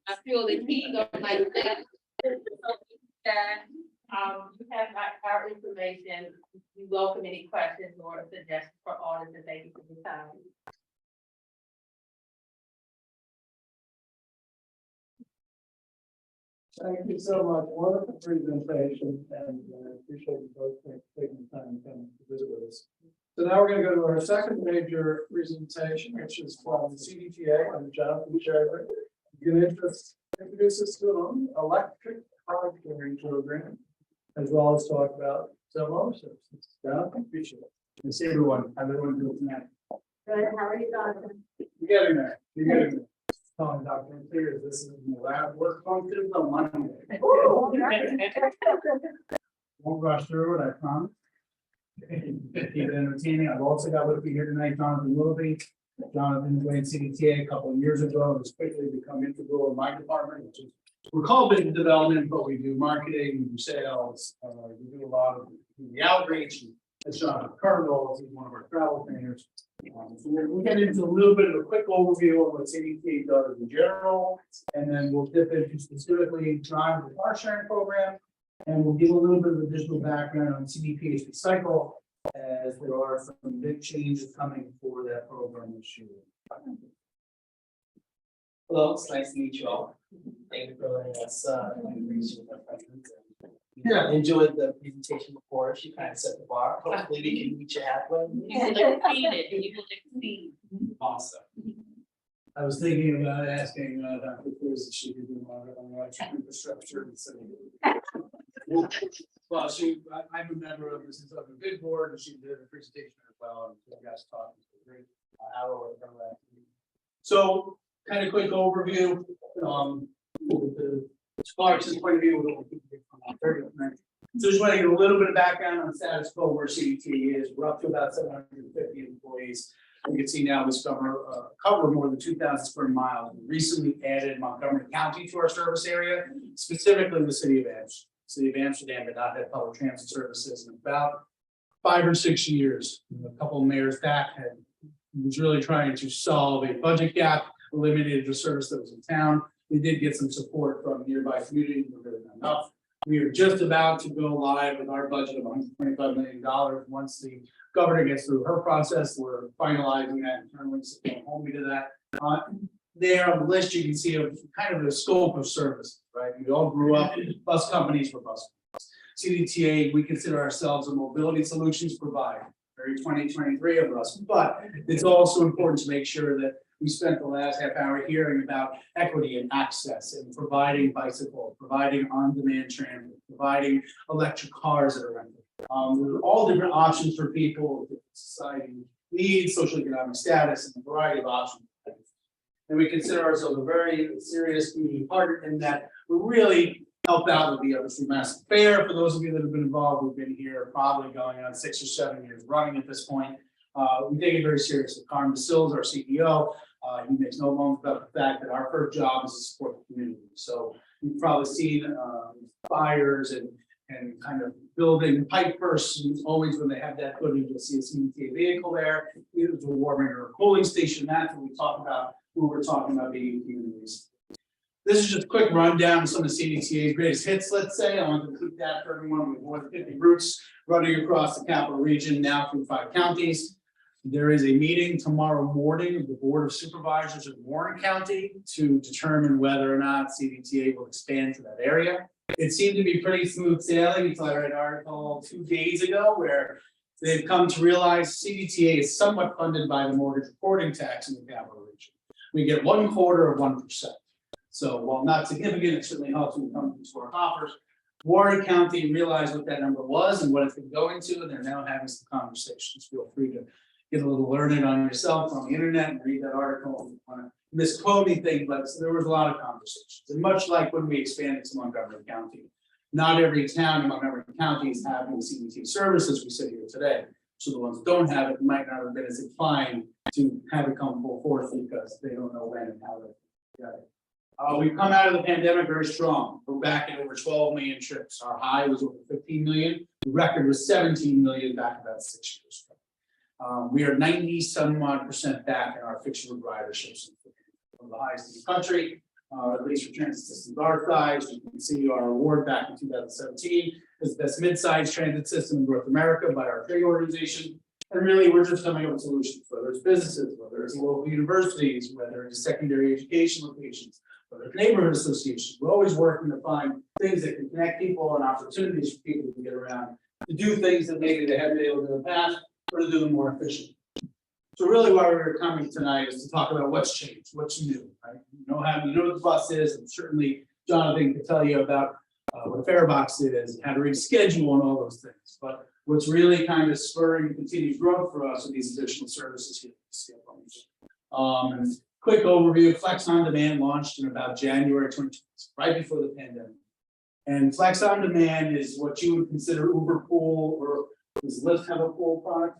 I feel the heat on my neck. You have our information. We welcome any questions or suggestions for audits, and thank you for your time. Thank you so much. Wonderful presentation, and appreciate you both taking the time to come to visit with us. So now we're going to go to our second major presentation, which is from the CDTA and Jonathan Scherzer. You can introduce us to an electric car sharing program, as well as talk about some other services. Jonathan, appreciate it. And see everyone, how everyone doing tonight? Good, how are you doing? You're getting there. You're getting there. Telling Dr. Applyrs, this is the lab work function on Monday. Won't rush through it, I promise. Keep it entertaining. I've also got with me here tonight, Jonathan Willoughby. Jonathan joined CDTA a couple of years ago and has quickly become integral in my department, which is, we're called business development, but we do marketing, we do sales, we do a lot of the outreach. As Jonathan Colonel, he's one of our travel trainers. So we'll get into a little bit of a quick overview of what CDTA does in general, and then we'll dip into specifically drive the car sharing program, and we'll give a little bit of additional background on CDPH Recycle, as there are some big changes coming for that program this year. Hello, it's nice to meet you all. Thank you for letting us with our questions. Yeah. Enjoyed the presentation before. She kind of set the bar. Hopefully we can meet you halfway. You will exceed it, you will exceed. Awesome. I was thinking about asking Dr. Applyrs if she could do more on electric infrastructure and so. Well, I'm a member of this big board, and she did a presentation as well, and you guys talked for a great hour with her last week. So kind of quick overview, the Sparks' point of view. So just want to get a little bit of background on the status quo where CDTA is. We're up to about 750 employees. You can see now we cover more than 2,000 square miles. We recently added Montgomery County to our service area, specifically the city of Amsterdam. The city of Amsterdam did not have public transit services in about 5 or 6 years. A couple of mayors back was really trying to solve a budget gap, eliminated the service that was in town. They did get some support from nearby communities, but really not enough. We are just about to go live with our budget of $125 million. Once the governor gets through her process, we're finalizing that internally, so don't hold me to that. There on the list, you can see a kind of the scope of service, right? We all grew up, bus companies were bus companies. CDTA, we consider ourselves a mobility solutions provider, very 2023 of us, but it's also important to make sure that we spent the last half hour hearing about equity and access and providing bicycle, providing on-demand transit, providing electric cars that are rented. There are all different options for people, society needs, socioeconomic status, and a variety of options. And we consider ourselves a very serious community partner in that we really help out with the Overseas Mass Fair. For those of you that have been involved, we've been here probably going on 6 or 7 years running at this point. We take it very seriously. Carmen Sills, our CEO, he makes no bones about the fact that our first job is to support the community. So you've probably seen fires and kind of building pipe bursts. Always when they have that footage, you'll see a CDTA vehicle there. It was a warming or a cooling station. That's what we talk about when we're talking about being communities. This is just a quick rundown of some of CDTA's greatest hits, let's say. I want to keep that for everyone. We have more than 50 routes running across the capital region now through 5 counties. There is a meeting tomorrow morning of the Board of Supervisors of Warren County to determine whether or not CDTA will expand to that area. It seemed to be pretty smooth sailing until I read an article 2 days ago where they've come to realize CDTA is somewhat funded by the mortgage reporting tax in the capital region. We get 1/4 of 1%. So while not significant, it certainly helps when it comes to our coffers. Warren County realized what that number was and what it's been going to, and they're now having some conversations. Feel free to get a little learned on yourself on the internet and read that article. If you want to misquote anything, but there was a lot of conversations. And much like when we expanded to Montgomery County, not every town in Montgomery County is having CDT services we sit here today. So the ones that don't have it might not have been as inclined to have it come full force because they don't know when and how to get it. We've come out of the pandemic very strong. We're back at over 12 million trips. Our high was over 15 million. The record was 17 million back about 6 years ago. We are 90-some-odd% back in our fixed route riderships, one of the highest in the country. At least for transit systems our size. You can see our award back in 2017 as the best mid-sized transit system in North America by our trade organization. And really, we're just coming up with solutions, whether it's businesses, whether it's local universities, whether it's secondary education locations, whether it's neighborhood associations. We're always working to find things that can connect people and opportunities for people to get around, to do things that maybe they haven't been able to do in the past, or to do them more efficiently. So really why we're coming tonight is to talk about what's changed, what's new, right? You know what the bus is, and certainly Jonathan can tell you about what a fare box is, how to reschedule and all those things. But what's really kind of spurring continued growth for us are these additional services here. Quick overview, Flex On Demand launched in about January 2020, right before the pandemic. And Flex On Demand is what you would consider Uber Pool, or does Lyft have a pool product?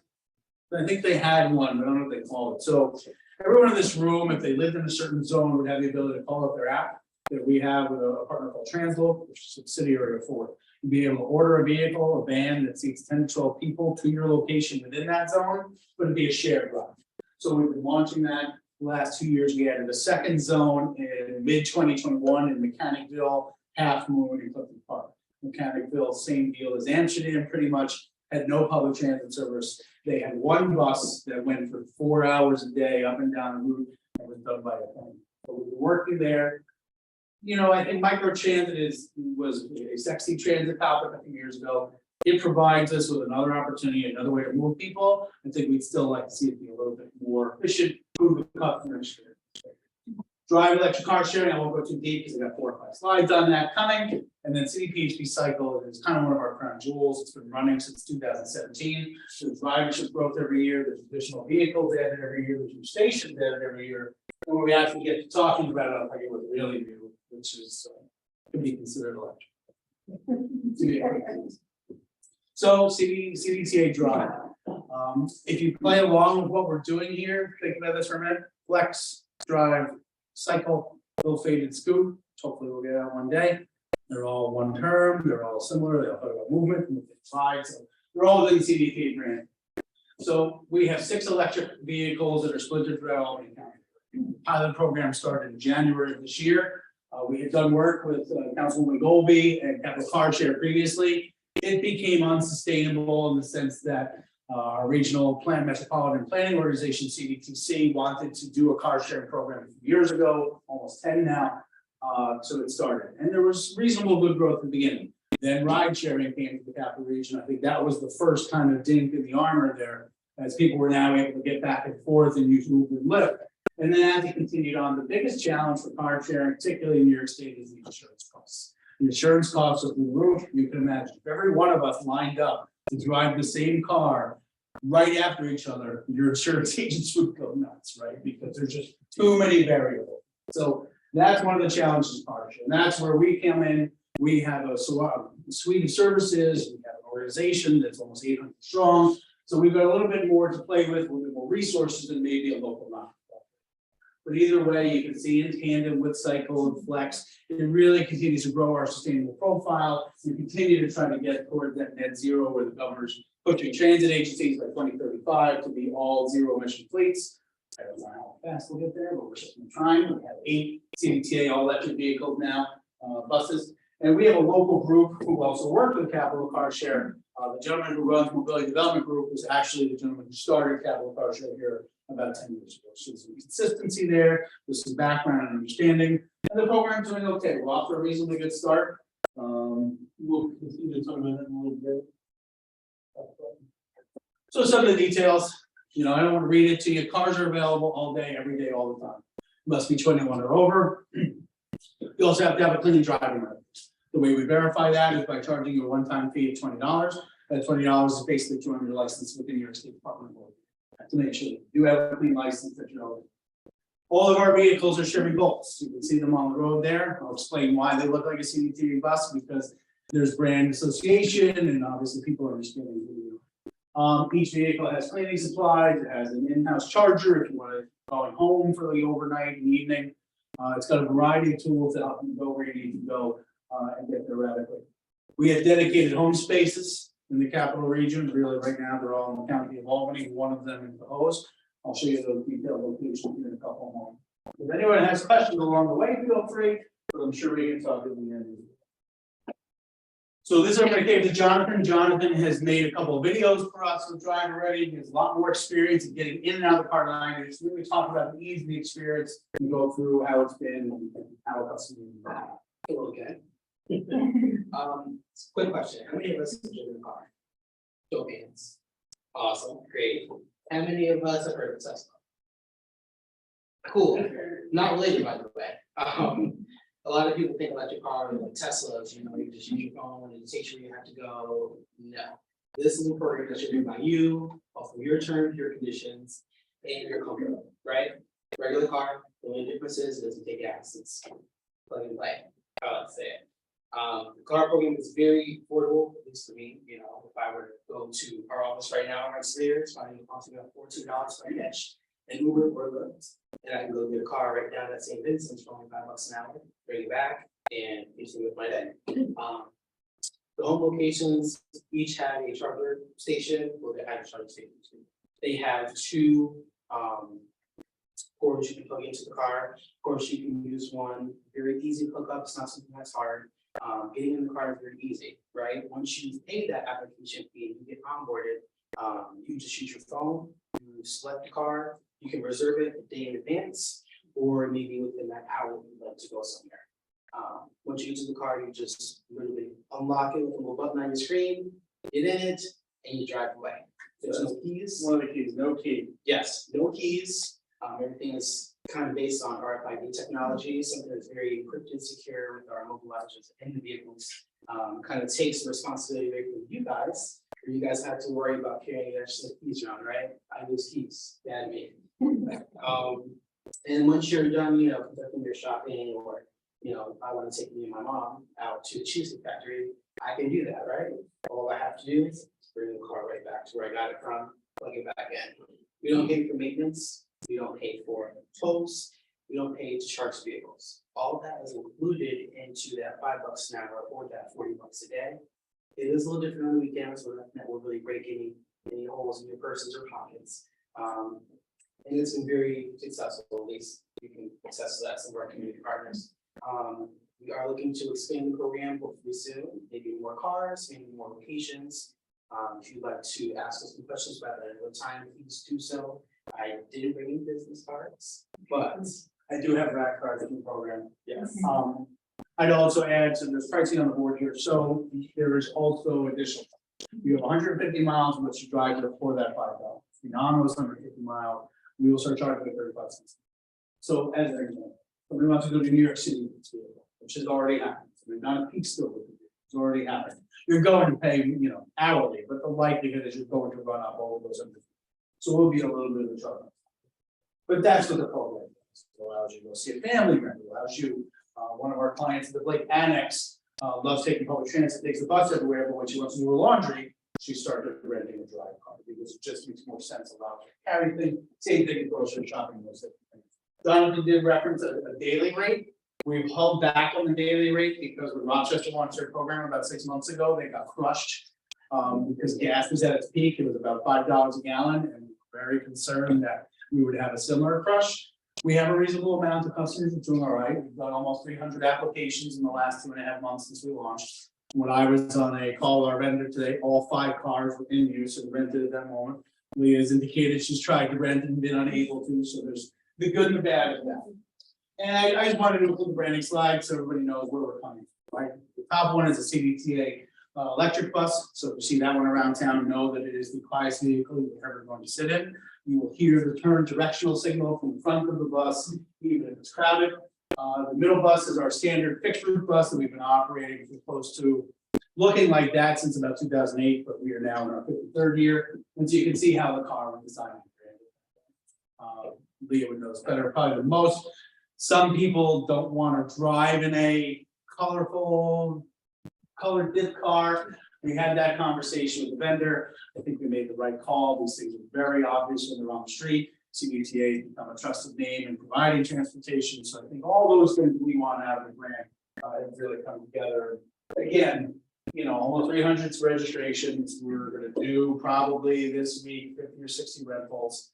I think they had one, but I don't know what they call it. So everyone in this room, if they lived in a certain zone, would have the ability to call up their app that we have with a partner called Translope, which is a subsidiary of Ford. You'd be able to order a vehicle, a van that seats 10 to 12 people to your location within that zone, but it'd be a shared ride. So we've been launching that the last 2 years. We added a second zone in mid-2021 in Mechanicville, Half Moon, and Clifton Park. Mechanicville, same deal as Amsterdam, pretty much had no public transit service. They had one bus that went for 4 hours a day up and down the route and was done by a plane. So we were working there. You know, I think microtransit was a sexy transit topic a few years ago. It provides us with another opportunity, another way to move people. I think we'd still like to see it be a little bit more efficient, move the customer experience. Drive electric car sharing, I won't go too deep because I got 4 or 5 slides on that coming. And then CDPHP cycle is kind of one of our crown jewels. It's been running since 2017. There's ridership growth every year. There's additional vehicles added every year. There's new stations added every year. And when we actually get to talking about it, I'll tell you what really new, which is can be considered electric. So CDTA drive. If you play along with what we're doing here, think about this for a minute. Flex, drive, cycle, low faded scoop. Hopefully we'll get out one day. They're all one term, they're all similar, they all talk about movement, side, so they're all in CDTA brand. So we have 6 electric vehicles that are splintered throughout Albany County. Pilot program started in January of this year. We had done work with Councilwoman Golby and Capital Car Share previously. It became unsustainable in the sense that our regional metropolitan planning organization, CDTC, wanted to do a car sharing program a few years ago, almost 10 now. So it started, and there was reasonable good growth at the beginning. Then ride sharing came to the capital region. I think that was the first kind of dink in the armor there, as people were now able to get back and forth and use Uber and Lyft. And then as it continued on, the biggest challenge for car sharing, particularly in New York State, is the insurance costs. The insurance costs are through the roof. You can imagine if every one of us lined up to drive the same car right after each other, your insurance agents would go nuts, right? Because there's just too many variables. So that's one of the challenges of car sharing. And that's where we come in. We have a suite of services. We have an organization that's almost 800 strong. So we've got a little bit more to play with, a little bit more resources than maybe a local nonprofit. But either way, you can see in tandem with Cycle and Flex, it really continues to grow our sustainable profile. We continue to try to get toward that net zero where the governor's pushing transit agencies by 2035 to be all zero emission fleets. I don't know how fast we'll get there, but we're certainly trying. We have 8 CDTA all electric vehicles now, buses. And we have a local group who also worked with Capital Car Share. The gentleman who runs Mobility Development Group was actually the gentleman who started Capital Car Share here about 10 years ago. So there's some consistency there, there's some background and understanding, and the program's doing okay. We're off to a reasonably good start. We'll continue to talk about that in a little bit. So some of the details, I don't want to read it to you. Cars are available all day, every day, all the time. Must be 21 or over. You also have to have a clean driving record. The way we verify that is by charging you a one-time fee of $20. That $20 is basically to run your license with the New York State Department of Auditor. To make sure you have a clean license that you're over. All of our vehicles are Chevy Bolts. You can see them on the road there. I'll explain why they look like a CDTA bus, because there's brand association and obviously people understand who you are. Each vehicle has cleaning supplies. It has an in-house charger if you want to go home for the overnight and evening. It's got a variety of tools to help you go where you need to go and get there rapidly. We have dedicated home spaces in the capital region. Really, right now, they're all in the county of Albany, one of them in the Hose. I'll show you those detailed locations in a couple more. If anyone has questions along the way, feel free, but I'm sure we can talk at the end. So this is going to give to Jonathan. Jonathan has made a couple of videos for us with Drive already. He has a lot more experience in getting in and out of the car line. Just really talk about the ease of the experience and go through how it's been and how it's Okay. Quick question. How many of us have driven a car? Show of hands. Awesome, great. How many of us have heard of Tesla? Cool. Not related, by the way. A lot of people think electric cars like Teslas, you just use your phone and it takes you where you have to go. No. This is a program that should be by you, off of your terms, your conditions, and your comfort, right? Regular car, the only difference is it doesn't take gas, it's plug and play. I like to say it. The car program is very affordable, at least for me. If I were to go to our office right now, I'm upstairs, finding costing about $14 for a catch, and Uber or Lyft. And I can go get a car right down that same distance for only $5 an hour, bring it back, and continue with my day. The home locations each have a charger station, or they have a charger station too. They have 2 cords you can plug into the car. Of course, you can use one. Very easy to hook up. It's not something that's hard. Getting in the car is very easy, right? Once you pay that application fee, you get onboarded. You just use your phone. You select the car. You can reserve it a day in advance, or maybe within that hour you'd like to go somewhere. Once you get to the car, you just literally unlock it with a little button on your screen, get in it, and you drive away. There's no keys. One of the keys, no key. Yes, no keys. Everything is kind of based on RFID technology, something that's very encrypted, secure with our mobilizers in the vehicles. Kind of takes the responsibility away from you guys, where you guys have to worry about carrying extra keys around, right? I lose keys, bad me. And once you're done, you know, conducting your shopping, or, you know, I want to take me and my mom out to the cheesecake factory, I can do that, right? All I have to do is bring the car right back to where I got it from, plug it back in. We don't pay for maintenance, we don't pay for tolls, we don't pay to charge vehicles. All of that is included into that $5 an hour or that $40 a day. It is a little different on the weekends, so that will really break any holes in your purses or pockets. And it's been very successful, at least you can attest to that, some of our community partners. We are looking to expand the program hopefully soon, maybe more cars, maybe more locations. If you'd like to ask us some questions about that at the time, please do so. I didn't bring in business cards, but I do have rack cards in the program. Yes. I'd also add, so there's pricing on the board here, so there is also additional. You have 150 miles in which you drive before that $5. Beyond those 150 miles, we will start charging at 35 cents. So as an example, somebody wants to go to New York City with this vehicle, which has already happened. So they're not a peak still with it. It's already happened. You're going to pay, you know, hourly, but the likelihood is you're going to run up all of those. So we'll be a little bit of a trouble. But that's what the program does. It allows you to go see a family member, allows you, one of our clients at the Blake Annex loves taking public transit, takes the bus everywhere, but when she wants to do her laundry, she started renting a drive car because it just makes more sense about everything. Same thing with grocery shopping, those different things. Jonathan did reference a daily rate. We've held back on the daily rate because when Rochester launched their program about 6 months ago, they got crushed because gas was at its peak. It was about $5 a gallon, and we were very concerned that we would have a similar crush. We have a reasonable amount of customers that's doing all right. We've got almost 300 applications in the last 2.5 months since we launched. When I was on a call with our vendor today, all 5 cars were in use and rented at that moment. Leah has indicated she's tried to rent and been unable to, so there's the good and the bad of that. And I just wanted to include the branding slide so everybody knows where we're coming from, right? The top one is a CDTA electric bus. So if you see that one around town, know that it is the quietest vehicle you're ever going to sit in. You will hear the turn directional signal from the front of the bus, even if it's crowded. The middle bus is our standard fixed route bus that we've been operating for close to looking like that since about 2008, but we are now in our 53rd year. And so you can see how the car was designed. Leah would know this better probably than most. Some people don't want to drive in a colorful, colored dip car. We had that conversation with the vendor. I think we made the right call. These things are very obvious when they're on the street. CDTA has become a trusted name in providing transportation. So I think all those things we want out of the grant have really come together. Again, you know, almost 300 registrations. We're going to do probably this week 50 or 60 rentals.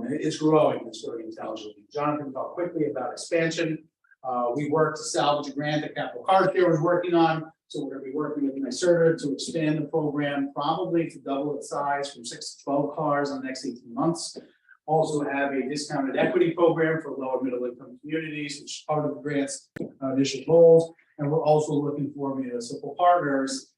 It's growing intelligently. Jonathan talked quickly about expansion. We worked to salvage a grant that Capital Car Care was working on. So we're going to be working with Scherzer to expand the program, probably to double its size from 6 to 12 cars in the next 18 months. Also have a discounted equity program for low and middle income communities, which is part of the grant's initial goals. And we're also looking for municipal partners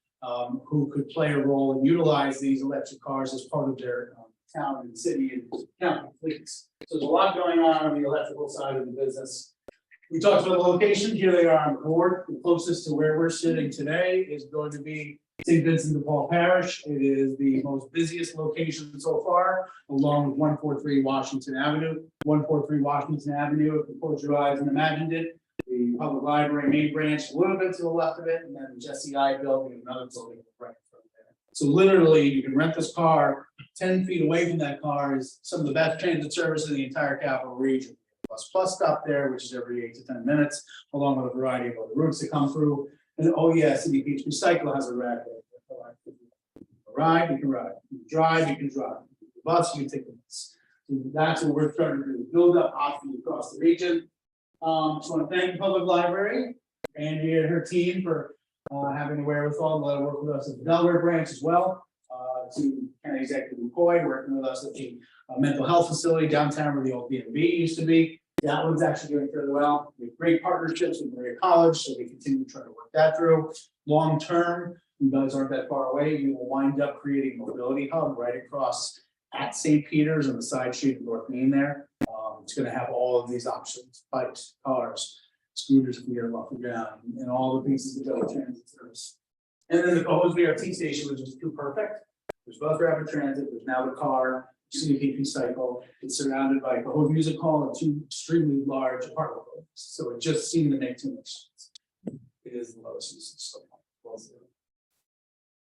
who could play a role and utilize these electric cars as part of their town and city and county fleets. So there's a lot going on the electrical side of the business. We talked about the location. Here they are on the board. The closest to where we're sitting today is going to be St. Vincent de Paul Parish. It is the most busiest location so far, along with 143 Washington Avenue. 143 Washington Avenue, if you close your eyes and imagined it, the public library main branch, a little bit to the left of it, and then the Jesse I building, another building right in front of there. So literally, you can rent this car. 10 feet away from that car is some of the best transit service in the entire capital region. Plus stop there, which is every 8 to 10 minutes, along with a variety of other routes that come through. And oh yeah, City Beach Recycle has a rack there. You can ride, you can ride. You can drive, you can drive. You can bus, you can take the bus. So that's what we're trying to do, build up options across the region. Just want to thank the public library, Andy and her team for having the wherewithal to work with us at the Delaware branch as well. To County Executive McCoy, working with us at the mental health facility downtown where the old B&B used to be. That one's actually doing fairly well. We have great partnerships with Maria College, so we continue to try to work that through. Long term, you guys aren't that far away. We will wind up creating a mobility hub right across at St. Peter's on the side street of North Main there. It's gonna have all of these options, bikes, cars, scooters, if we get them off the ground, and all the pieces that go with transit service. And then the proposed BRT station, which is too perfect. There's both rapid transit, there's now the car, CDTA cycle. It's surrounded by Cahoe Music Hall and two extremely large apartment buildings. So it just seemed to make too much sense. It is the lowest usage. So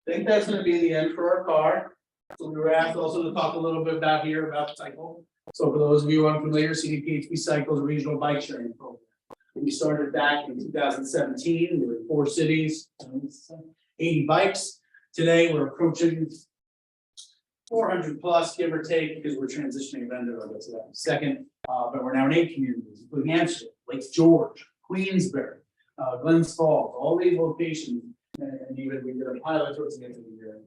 I think that's gonna be the end for our car. So we were asked also to talk a little bit about the cycle. So for those of you unfamiliar, CDPHP cycles a regional bike sharing program. We started back in 2017. We were in 4 cities, 80 bikes. Today we're approaching 400 plus, give or take, because we're transitioning vendor over to that in a second. But we're now in 8 communities, including Amsterdam, Lake George, Queensbury, Glens Falls, all these locations, and even we did a pilot towards the end of the year.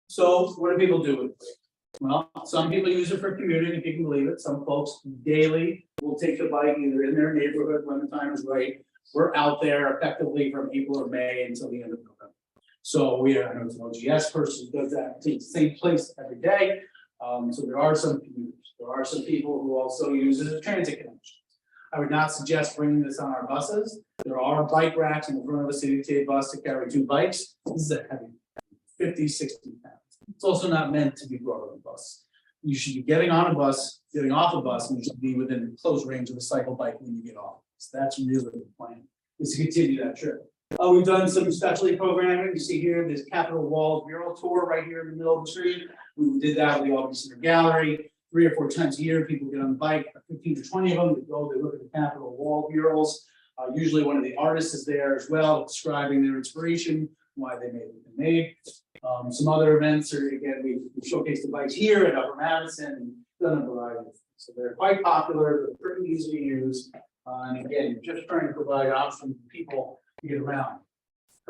So what do people do with it? Well, some people use it for commuting, if you can believe it. Some folks daily will take the bike either in their neighborhood when the time is right. We're out there effectively from April or May until the end of November. So we are, I know it's an OGS person who does that, takes the same place every day. So there are some commuters. There are some people who also use it as transit connection. I would not suggest bringing this on our buses. There are bike racks in the front of a CDTA bus to carry 2 bikes. This is a heavy, 50, 60 pounds. It's also not meant to be brought on a bus. You should be getting on a bus, getting off a bus, and you should be within close range of a cycle bike when you get off. So that's really the plan, is to continue that trip. We've done some specialty programming. You see here, this Capitol Walls mural tour right here in the middle of the street. We did that with the Albany Center Gallery. 3 or 4 times a year, people get on the bike, 15 to 20 of them, they go, they look at the Capitol Wall murals. Usually one of the artists is there as well, describing their inspiration, why they made what they made. Some other events are, again, we showcased the bikes here at Upper Madison and done a variety of things. So they're quite popular, they're pretty easy to use. And again, just trying to provide options for people to get around.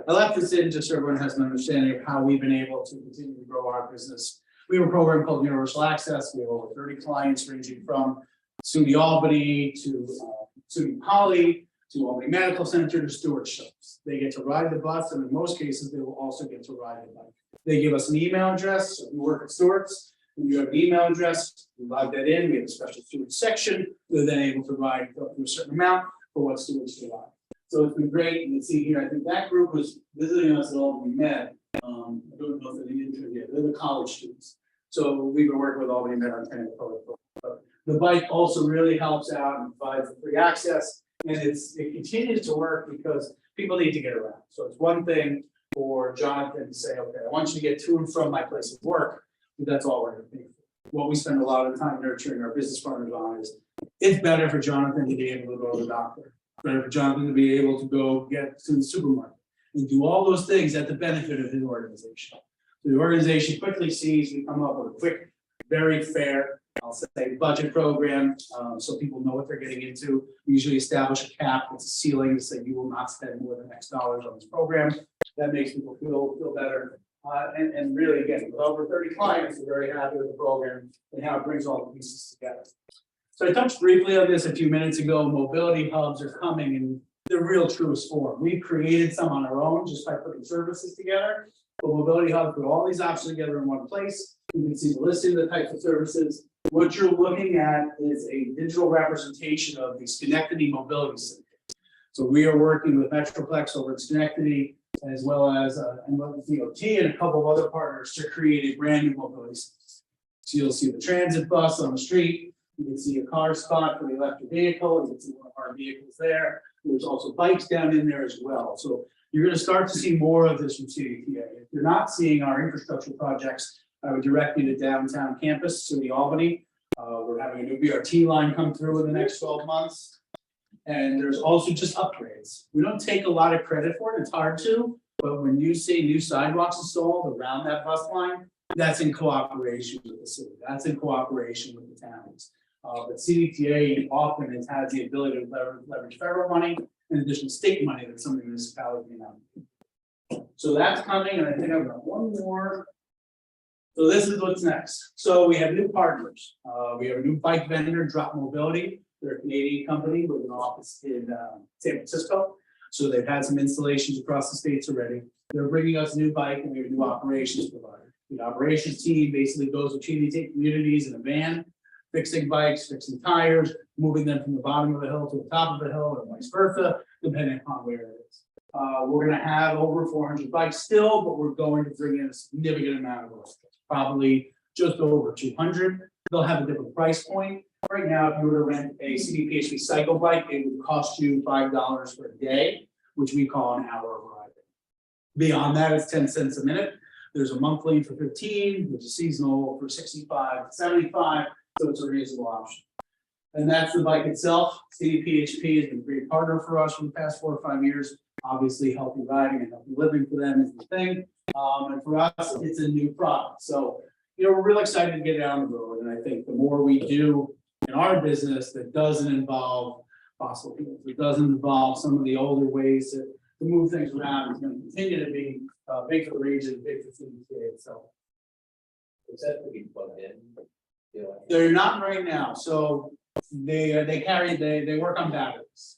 I left this in just so everyone has an understanding of how we've been able to continue to grow our business. We have a program called Universal Access. We have over 30 clients ranging from SUNY Albany to SUNY Poly to Albany Medical Center to Stewart Shops. They get to ride the bus, and in most cases, they will also get to ride the bike. They give us an email address. So if you work at Stewart's, and you have an email address, we log that in. We have a special Stewart section. We're then able to ride up to a certain amount for what Stewart's provide. So it's been great. You can see here, I think that group was visiting us at Albany Med. I don't know if they're the intern yet. They're the college students. So we've been working with Albany Med on training protocol. But the bike also really helps out and provides free access. And it continues to work because people need to get around. So it's one thing for Jonathan to say, okay, I want you to get to and from my place of work, but that's all we're going to pay for. What we spend a lot of time nurturing our business partners on is it's better for Jonathan to be able to go to the doctor, better for Jonathan to be able to go get to the supermarket and do all those things at the benefit of his organization. So the organization quickly sees we come up with a quick, very fair, I'll say, budget program, so people know what they're getting into. We usually establish a cap, it's a ceiling to say you will not spend more than X dollars on this program. That makes people feel better. And really, again, with over 30 clients, we're very happy with the program and how it brings all the pieces together. So I touched briefly on this a few minutes ago. Mobility hubs are coming in the real truest form. We've created some on our own just by putting services together. But mobility hubs put all these options together in one place. You can see the listing of the types of services. What you're looking at is a digital representation of the Schenectady mobility center. So we are working with Metroplex over at Schenectady, as well as DOT and a couple of other partners to create a brand new mobility center. So you'll see the transit bus on the street. You can see a car spot for the electric vehicle. You can see one of our vehicles there. There's also bikes down in there as well. So you're going to start to see more of this from CDTA. If you're not seeing our infrastructure projects, I would direct you to downtown campus, SUNY Albany. We're having a new BRT line come through in the next 12 months. And there's also just upgrades. We don't take a lot of credit for it, it's hard to, but when you see new sidewalks installed around that bus line, that's in cooperation with the city. That's in cooperation with the towns. But CDTA often has had the ability to leverage federal money and additional state money that some of the municipalities may not do. So that's coming, and I think I've got one more. So this is what's next. So we have new partners. We have a new bike vendor, Drop Mobility. They're a Canadian company with an office in San Francisco. So they've had some installations across the states already. They're bringing us a new bike and we have a new operations provider. The operations team basically goes between these 8 communities in a van, fixing bikes, fixing tires, moving them from the bottom of the hill to the top of the hill, or vice versa, depending upon where it is. We're gonna have over 400 bikes still, but we're going to bring in a significant amount of those, probably just over 200. They'll have a different price point. Right now, if you were to rent a CDPHP cycle bike, it would cost you $5 per day, which we call an hour of riding. Beyond that, it's 10 cents a minute. There's a monthly for 15, there's a seasonal for 65, 75, so it's a reasonable option. And that's the bike itself. CDPHP has been a great partner for us for the past 4 or 5 years. Obviously, healthy riding and healthy living for them is the thing. And for us, it's a new product. So, we're really excited to get it on the road. And I think the more we do in our business that doesn't involve fossil fuels, it doesn't involve some of the older ways to move things around, it's going to continue to be big for the region, big for CDTA itself. Is that to be plugged in? They're not right now, so they work on batteries.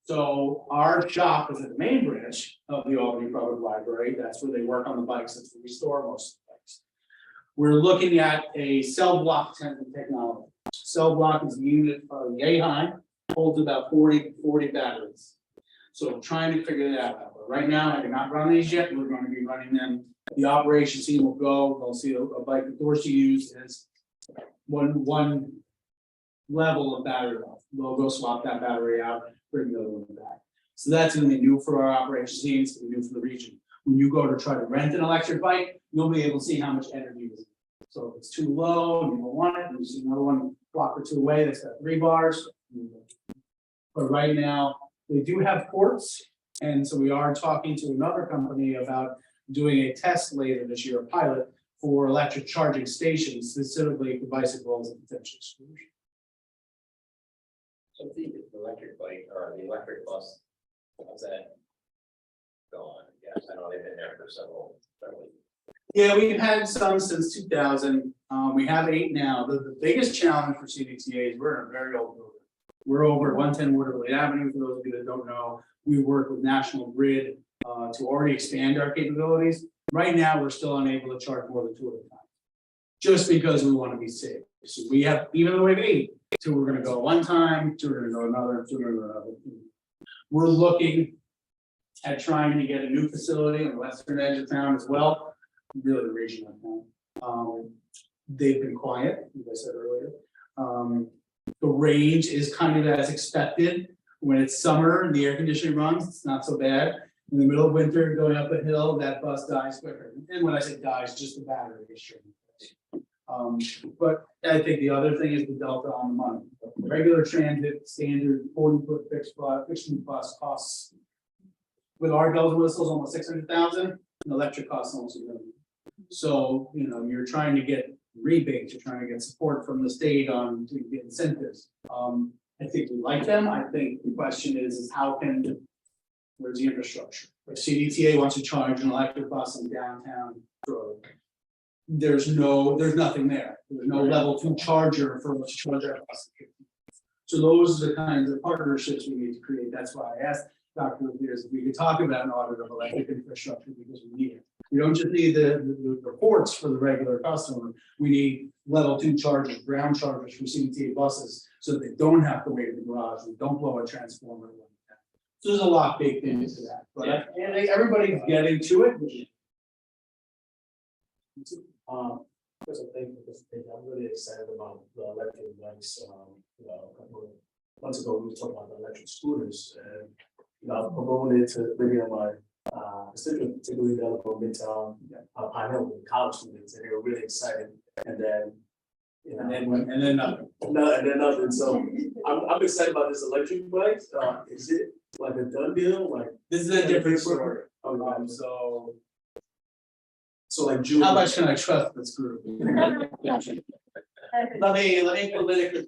So our shop is at the main branch of the Albany Public Library. That's where they work on the bikes. That's where we store most of the bikes. We're looking at a cell block technology. Cell block is a unit yay high, holds about 40 batteries. So trying to figure that out. But right now, I cannot run these yet. We're going to be running them. The operations team will go. They'll see a bike that Dorsey used as one level of battery life. They'll go swap that battery out, bring the other one back. So that's going to be new for our operations team. It's going to be new for the region. When you go to try to rent an electric bike, you'll be able to see how much energy is. So if it's too low and you don't want it, and you see another one block or 2 away that's got 3 bars. But right now, they do have ports, and so we are talking to another company about doing a test later this year, a pilot for electric charging stations, specifically for bicycles and potential scooters. So the electric bike or the electric bus, how's that going? Yes, I know they've been there for several years. Yeah, we've had some since 2000. We have 8 now. The biggest challenge for CDTA is we're in a very old building. We're over at 110 Waterloo Avenue. For those of you that don't know, we work with National Grid to already expand our capabilities. Right now, we're still unable to charge more than 2 at a time, just because we want to be safe. So we have, even though we have 8, 2 we're going to go one time, 2 are going to go another, 2 are going to go another. We're looking at trying to get a new facility on the western edge of town as well. Really the region of town. They've been quiet, as I said earlier. The range is kind of as expected. When it's summer and the air conditioning runs, it's not so bad. In the middle of winter, going up a hill, that bus dies quicker. And when I say dies, just the battery is shrinking. But I think the other thing is the delta on the money. Regular transit, standard 40-foot fixed bus costs, with our bells and whistles, almost 600,000. An electric costs almost $1 million. So, you're trying to get rebates, you're trying to get support from the state on to get incentives. I think we like them. I think the question is where's the infrastructure? If CDTA wants to charge an electric bus in downtown, there's nothing there. There's no level 2 charger for which to charge our bus. So those are the kinds of partnerships we need to create. That's why I asked Dr. Applyrs if we could talk about an audit of electric infrastructure, because we need it. We don't just need the reports for the regular customer. We need level 2 chargers, ground chargers for CDTA buses, so that they don't have to wait in the garage and don't blow a transformer. So there's a lot baked into that, but everybody's getting to it. First, thank you for this thing. I'm really excited about the electric bikes. A couple of months ago, we were talking about the electric scooters, and I've promoted it to many of my constituents, particularly the from Midtown, Pine Hill, with college students, and they were really excited. And then, And then nothing. Nothing. So I'm excited about this electric bike. Is it like a done deal? Like This is a different story. So like June. How much can I trust this group? Let me politically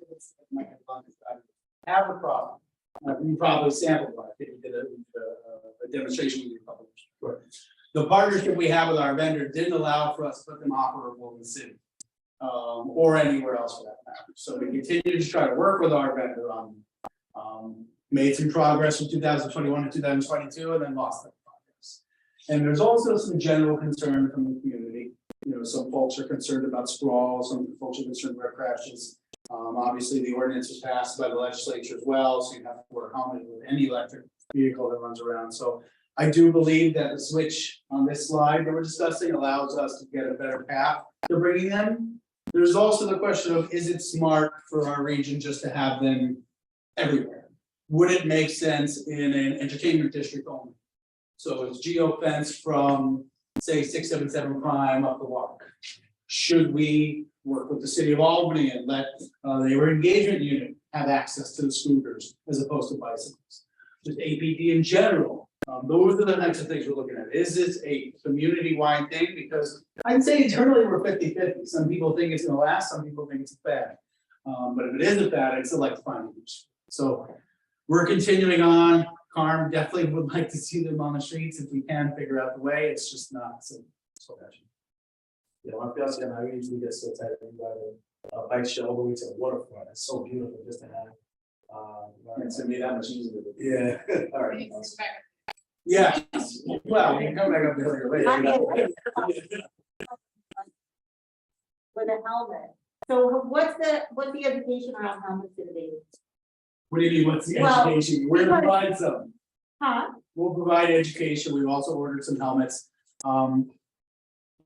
have a problem. You probably sampled one. I think we did a demonstration with you a couple of years ago. The partnership we have with our vendor didn't allow for us to put them operable in the city. Or anywhere else for that matter. So we continue to try to work with our vendor on made some progress from 2021 to 2022 and then lost that progress. And there's also some general concern from the community some folks are concerned about sprawl, some folks are concerned about crashes. Obviously, the ordinance was passed by the legislature as well, so you have to wear a helmet with any electric vehicle that runs around. So I do believe that the switch on this slide that we're discussing allows us to get a better path to bringing them. There's also the question of, is it smart for our region just to have them everywhere? Would it make sense in an entertainment district only? So it's geo-fence from, say, 677 Prime up the walk. Should we work with the city of Albany and let the neighborhood engagement unit have access to the scooters as opposed to bicycles? Just APD in general, those are the types of things we're looking at. Is this a community-wide thing? Because I'd say internally we're 50-50. Some people think it's gonna last, some people think it's a fad. But if it is a fad, I'd still like to find use. So we're continuing on. Carm definitely would like to see them on the streets if we can figure out the way. It's just not so bad. You know, I'm just I usually get so tired of the bike show all the way to the waterfront. It's so beautiful just to have. It's gonna be that much easier. Yeah. All right. Yeah. Well, we can come back up there later. With a helmet. So what's the education around helmets gonna be? What do you mean, what's the Well, education? We're gonna because- provide some. Huh? We'll provide education. We've also ordered some helmets.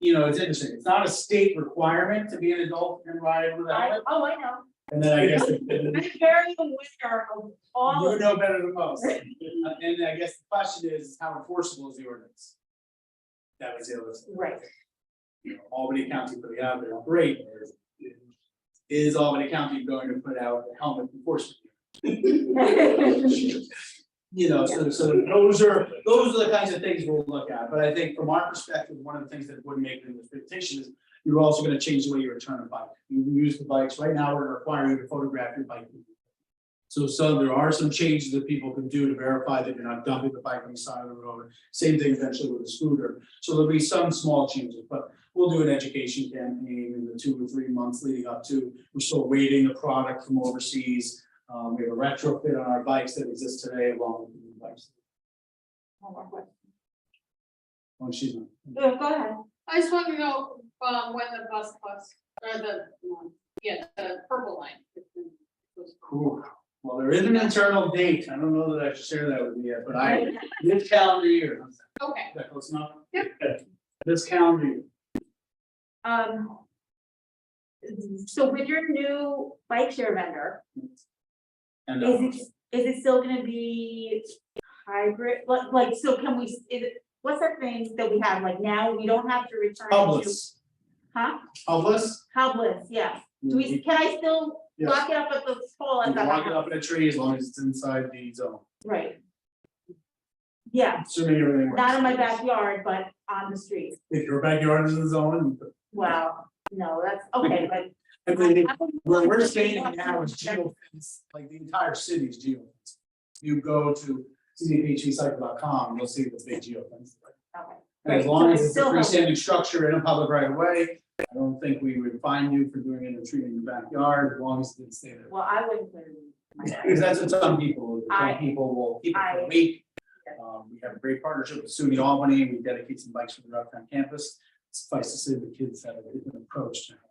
It's interesting. It's not a state requirement to be an adult and ride with a helmet. I know. And then I guess I'm very aware of all you of know better than most. And I guess the question is, how enforceable is the ordinance? That was the other thing. right. Albany County put it out there, great. Is Albany County going to put out a helmet enforcement? So those are the kinds of things we'll look at, but I think from our perspective, one of the things that would make it in this presentation is you're also gonna change the way you return a bike. You use the bikes, right now, we're requiring you to photograph your bike. So there are some changes that people can do to verify that you're not dumping the bike on the side of the road. Same thing eventually with the scooter. So there'll be some small changes, but we'll do an education campaign in the 2 or 3 months leading up to. We're still waiting the product from overseas. We have a retrofit on our bikes that exists today along with the new bikes. Oh, she's not. Yeah, go ahead. I just want to know, when the bus, or the purple line. Cool. Well, there is an internal date. I don't know that I should share that with you yet, but this calendar year. Okay. Is that close enough? Yep. This calendar year. So with your new bike share vendor, And is it still gonna be hybrid, like, so can we, is it, what's that thing that we have, like now, we don't have to return to? Hubless. Huh? Hubless? Hubless, yeah. Can I still Yes. lock it up at the pole? You can lock it up in a tree as long as it's inside the zone. Right. Yeah, Assuming everything works. not in my backyard, but on the street. If your backyard is in the zone. Wow, no, that's, okay, but. I mean, where we're standing now is geofence, like the entire city is geofence. You go to cdtarecycle.com, you'll see the big geofence. Okay. And as long as it's a freestanding structure in a public right of way, I don't think we would fine you for doing it in a tree in your backyard, as long as it didn't stay there. Well, I wouldn't put it in my backyard. Because that's what some people, will do. I- Some people will keep it for I- a week. We have a great partnership with SUNY Albany, we dedicate some bikes for the Uptown campus. Suffice to say, the kids have a different approach to how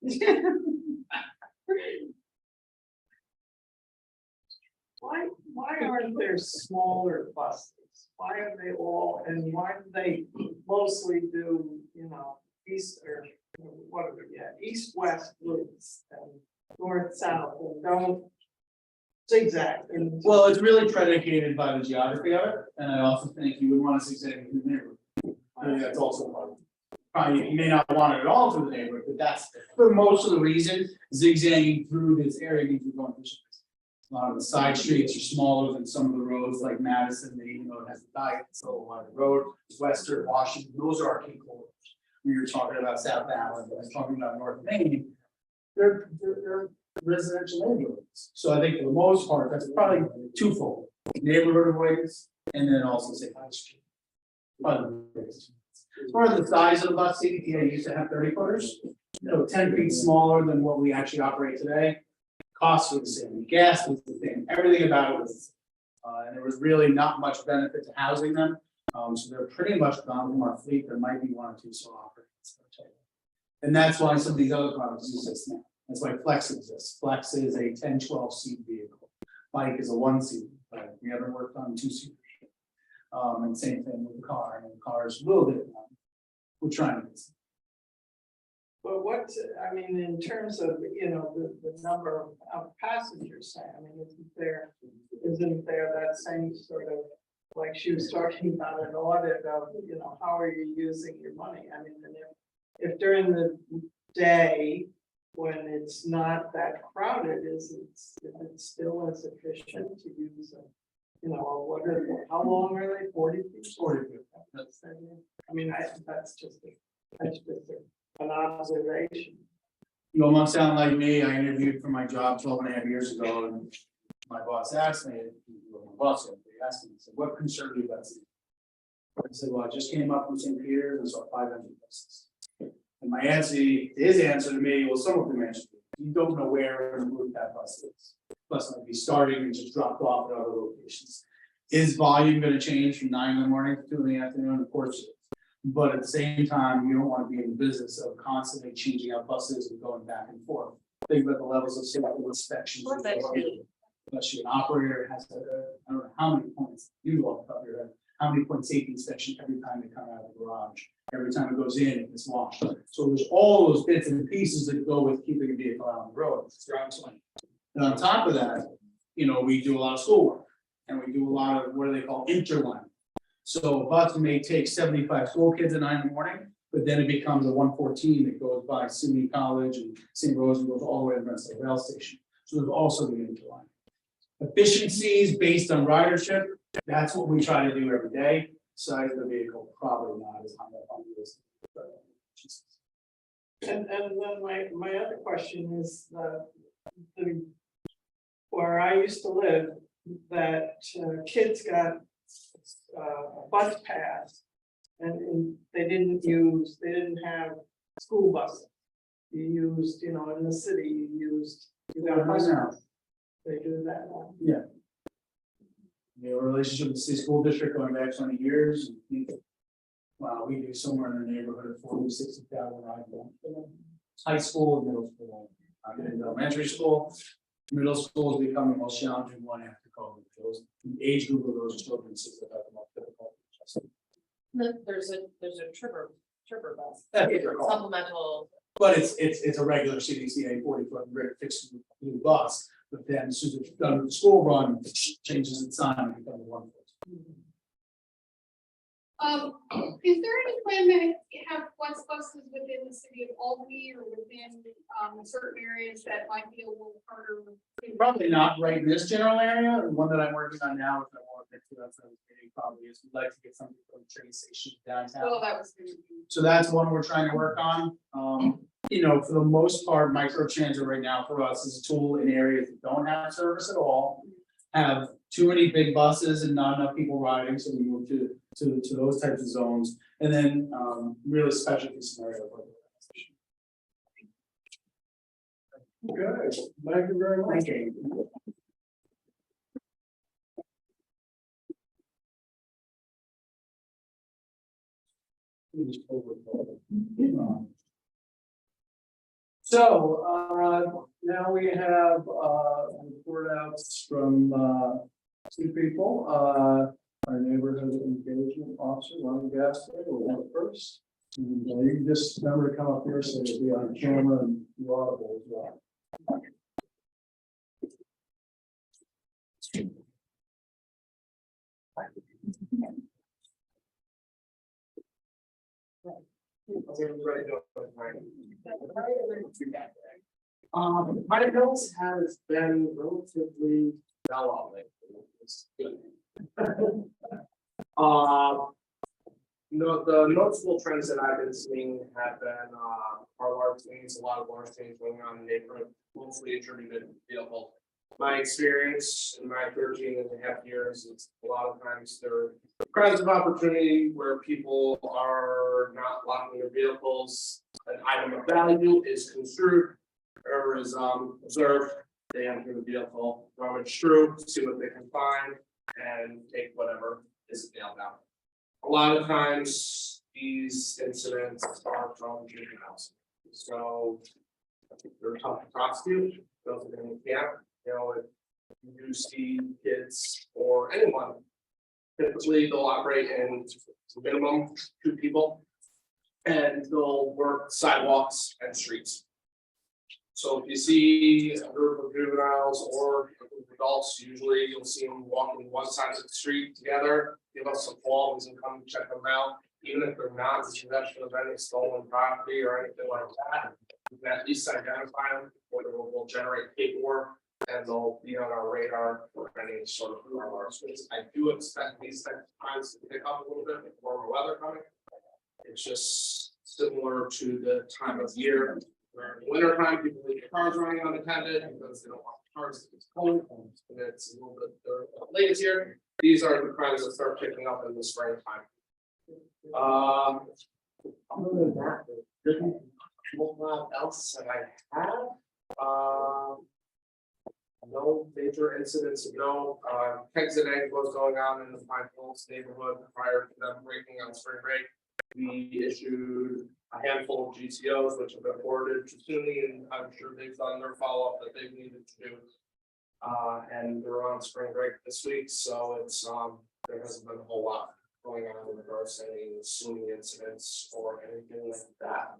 to do it. Why aren't there smaller buses? Why are they all, and why do they mostly do, east or whatever, east-west routes and north-south and don't zigzag? And Well, it's really predicated by the geography of it, and I also think you would want to zigzag through the neighborhood. I think that's also part of it. Probably, you may not want it at all through the neighborhood, but that's, for most of the reason, zigzagging through this area means you're going to. A lot of the side streets are smaller than some of the roads like Madison, it has a diet, so a lot of the road, Western, Washington, those are our key corridors. We were talking about South Allen, I was talking about North Main. They're residential neighborhoods. So I think for the most part, that's probably twofold, neighborhood avoidance, and then also say high street. Probably the biggest. As far as the size of the bus, CDTA used to have 30 footers, 10 feet smaller than what we actually operate today. Costs were the same, gas was the same, everything about it was, and there was really not much benefit to housing them. So they're pretty much gone from our fleet. There might be 1 or 2 still operating. And that's why some of these other products exist now. That's why Flex exists. Flex is a 10-12 seat vehicle. Bike is a 1-seat, but we haven't worked on 2-seaters. And same thing with the car, and the car is a little bit, we're trying to get some. But what's, I mean, in terms of, you know, the number of passengers, I mean, isn't there that same sort of, like she was talking about an audit of, you know, how are you using your money? I mean, and if during the day, when it's not that crowded, is it still as efficient to use a, you know, how long are they, 40 feet? 40 feet. I mean, that's just an observation. You almost sound like me. I interviewed for my job 12.5 years ago, and my boss asked me, they asked me, said, what concern do you about? I said, well, I just came up from St. Peter's and saw 500 buses. And my answer, his answer to me was somewhat mentioned. You don't know where in the route that bus is. Bus might be starting and just dropped off at other locations. Is volume going to change from 9 in the morning to 2 in the afternoon? Of course it is. But at the same time, you don't want to be in the business of constantly changing out buses and going back and forth. Think about the levels of safety inspections. Especially an operator has to, I don't know how many points, you all top of your head, how many point safety inspection every time they come out of the garage, every time it goes in, if it's washed. So there's all those bits and pieces that go with keeping a vehicle out on the road. It's around 20. And on top of that, you know, we do a lot of schoolwork and we do a lot of what do they call interline. So a bus may take 75 school kids at 9 in the morning, but then it becomes a 114 that goes by SUNY College and St. Rose and goes all the way to the rail station. So there's also the interline. Efficiencies based on ridership, that's what we try to do every day. Size of the vehicle, probably not as high up on the list. And then my other question is, where I used to live, that kids got a bus pass and they didn't have school buses. You used, you know, in the city, you got a bus pass. They do that now. Yeah. We have a relationship with the city school district going back 20 years. Wow, we do somewhere in the neighborhood of 40,000 to 60,000 rides. High school and middle school. I get into elementary school. Middle school is becoming the most challenging one after COVID. Those the age group of those children is about the most difficult. There's a tripper bus, That's what they're called. supplemental. But it's a regular CDTA 40-foot fixed blue bus. But then as soon as it's done with the school run, it changes its sign and becomes 1 foot. Is there any plan to have flex buses within the city of Albany or within, certain areas that might be a little harder? Probably not right in this general area. The one that I'm working on now, if I want to get to that, probably is we'd like to get something from the train station downtown. Well, that was. So that's one we're trying to work on. You know, for the most part, microtransit right now for us is a tool in areas that don't have service at all, have too many big buses and not enough people riding, so we move to those types of zones, and then really specialty scenarios. Good, thank you very much. Thank you. So, now we have, report outs from, two people, our neighborhood engagement officer, Ron Gaston, will go first. And, you can just remember to come up here so you'll be on camera and be audible as well. Articles has been relatively dull lately. It's good. No, the noticeable trends that I've been seeing have been car large things, a lot of large things going on in the neighborhood, mostly attributed to vehicle. My experience in my 13.5 years, it's a lot of times there are crimes of opportunity where people are not locking their vehicles. An item of value is construed or is observed. They enter the vehicle, rummage through, see what they can find, and take whatever is nailed out. A lot of times, these incidents are from juveniles. So they're tough to prosecute, those are gonna camp, you know, if you do see kids or anyone. Typically, they'll operate in minimum 2 people. And they'll work sidewalks and streets. So if you see a group of juveniles or a group of adults, usually you'll see them walking one side of the street together, give us some calls and come check them out. Even if they're not in possession of any stolen property or anything like that, we can at least identify them, or we'll generate paperwork. And they'll be on our radar for any sort of alarms. I do expect these types of times to pick up a little bit with warmer weather coming. It's just similar to the time of year where in the winter time, people leave their cars running unattended because they don't want the cars to get cold. And it's a little bit late here. These are the crimes that start picking up in the springtime. Other than that, there's not else that I have. No major incidents of note. Kegs and egg was going on in the Pine Hills neighborhood prior to them breaking on spring break. We issued a handful of GTOs, which have been forwarded to SUNY, and I'm sure they've done their follow-up that they've needed to do. And they're on spring break this week, so it's there hasn't been a whole lot going on in regards to any SUNY incidents or anything like that.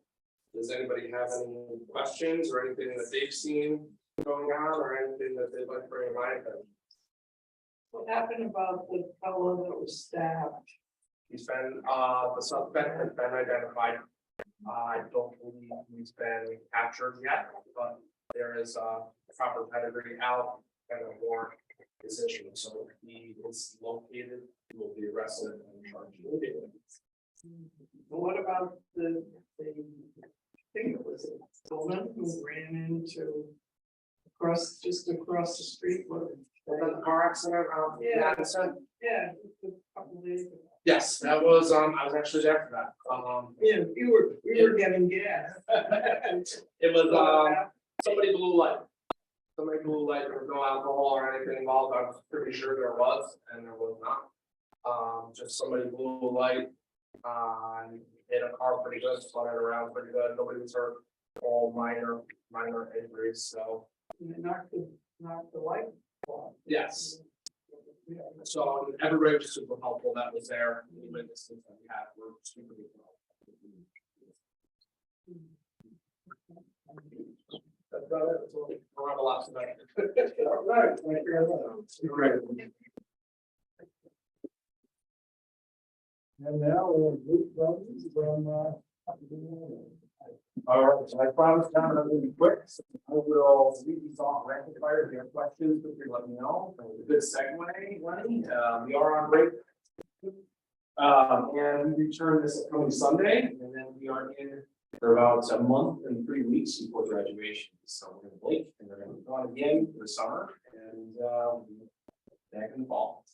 Does anybody have any questions or anything that they've seen going on or anything that they'd like to bring in mind? What happened about the fellow that was stabbed? He's been, the suspect has been identified. I don't believe he's been captured yet, but there is a proper pedigree out and a warrant is issued. So if he is located, he will be arrested and charged immediately. What about the, I think it was a woman who ran into just across the street with The car accident, Yeah. Madison? yeah, just a couple days ago. Yes, that was, I was actually there for that. Yeah, we were getting gas. It was, somebody blew light. Somebody blew light, there was no alcohol or anything involved, I was pretty sure there was, and there was not. Just somebody blew a light, hit a car pretty good, spun it around pretty good, nobody was hurt, all minor injuries, so. And they knocked the light off. Yes. So everybody was super helpful that was there, the witnesses that we had were super helpful. That's about it. That's all. I don't have a lot to say. All right, thank you very much. Great. And now we have Luke Rose from, all right, so I promised John I'm gonna be quick, so I will leave these off rapid fire. If you have questions, feel free to let me know. It was a good segue, Lenny. We are on break. And we return this upcoming Sunday, and then we are in for about a month and 3 weeks before graduation. So we're gonna break, and we're gonna be gone again for the summer, and back in the fall.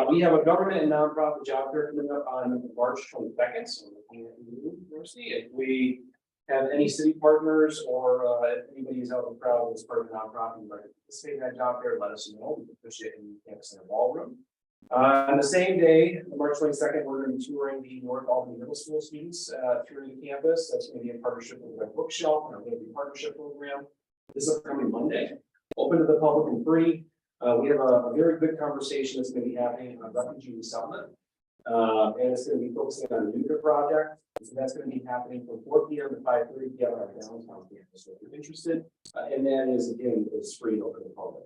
We have a government and nonprofit job fair coming up on March 22nd. So we're looking at you, Dorsey. If we have any city partners or if anybody is out in the crowd as part of the nonprofit, would like to participate in that job fair, let us know. We can push it in campus center ballroom. On the same day, March 22nd, we're going to be touring the North Albany Middle School students through the campus. That's going to be in partnership with the Bookshelf and our Living Partnership Program. This upcoming Monday, open to the public and free. We have a very good conversation that's going to be happening on refugee resettlement. And it's going to be focusing on the nuclear project. So that's going to be happening from 4 p.m. to 5:30 p.m. on our downtown campus. So if you're interested, and that is again, it's free and open to the public.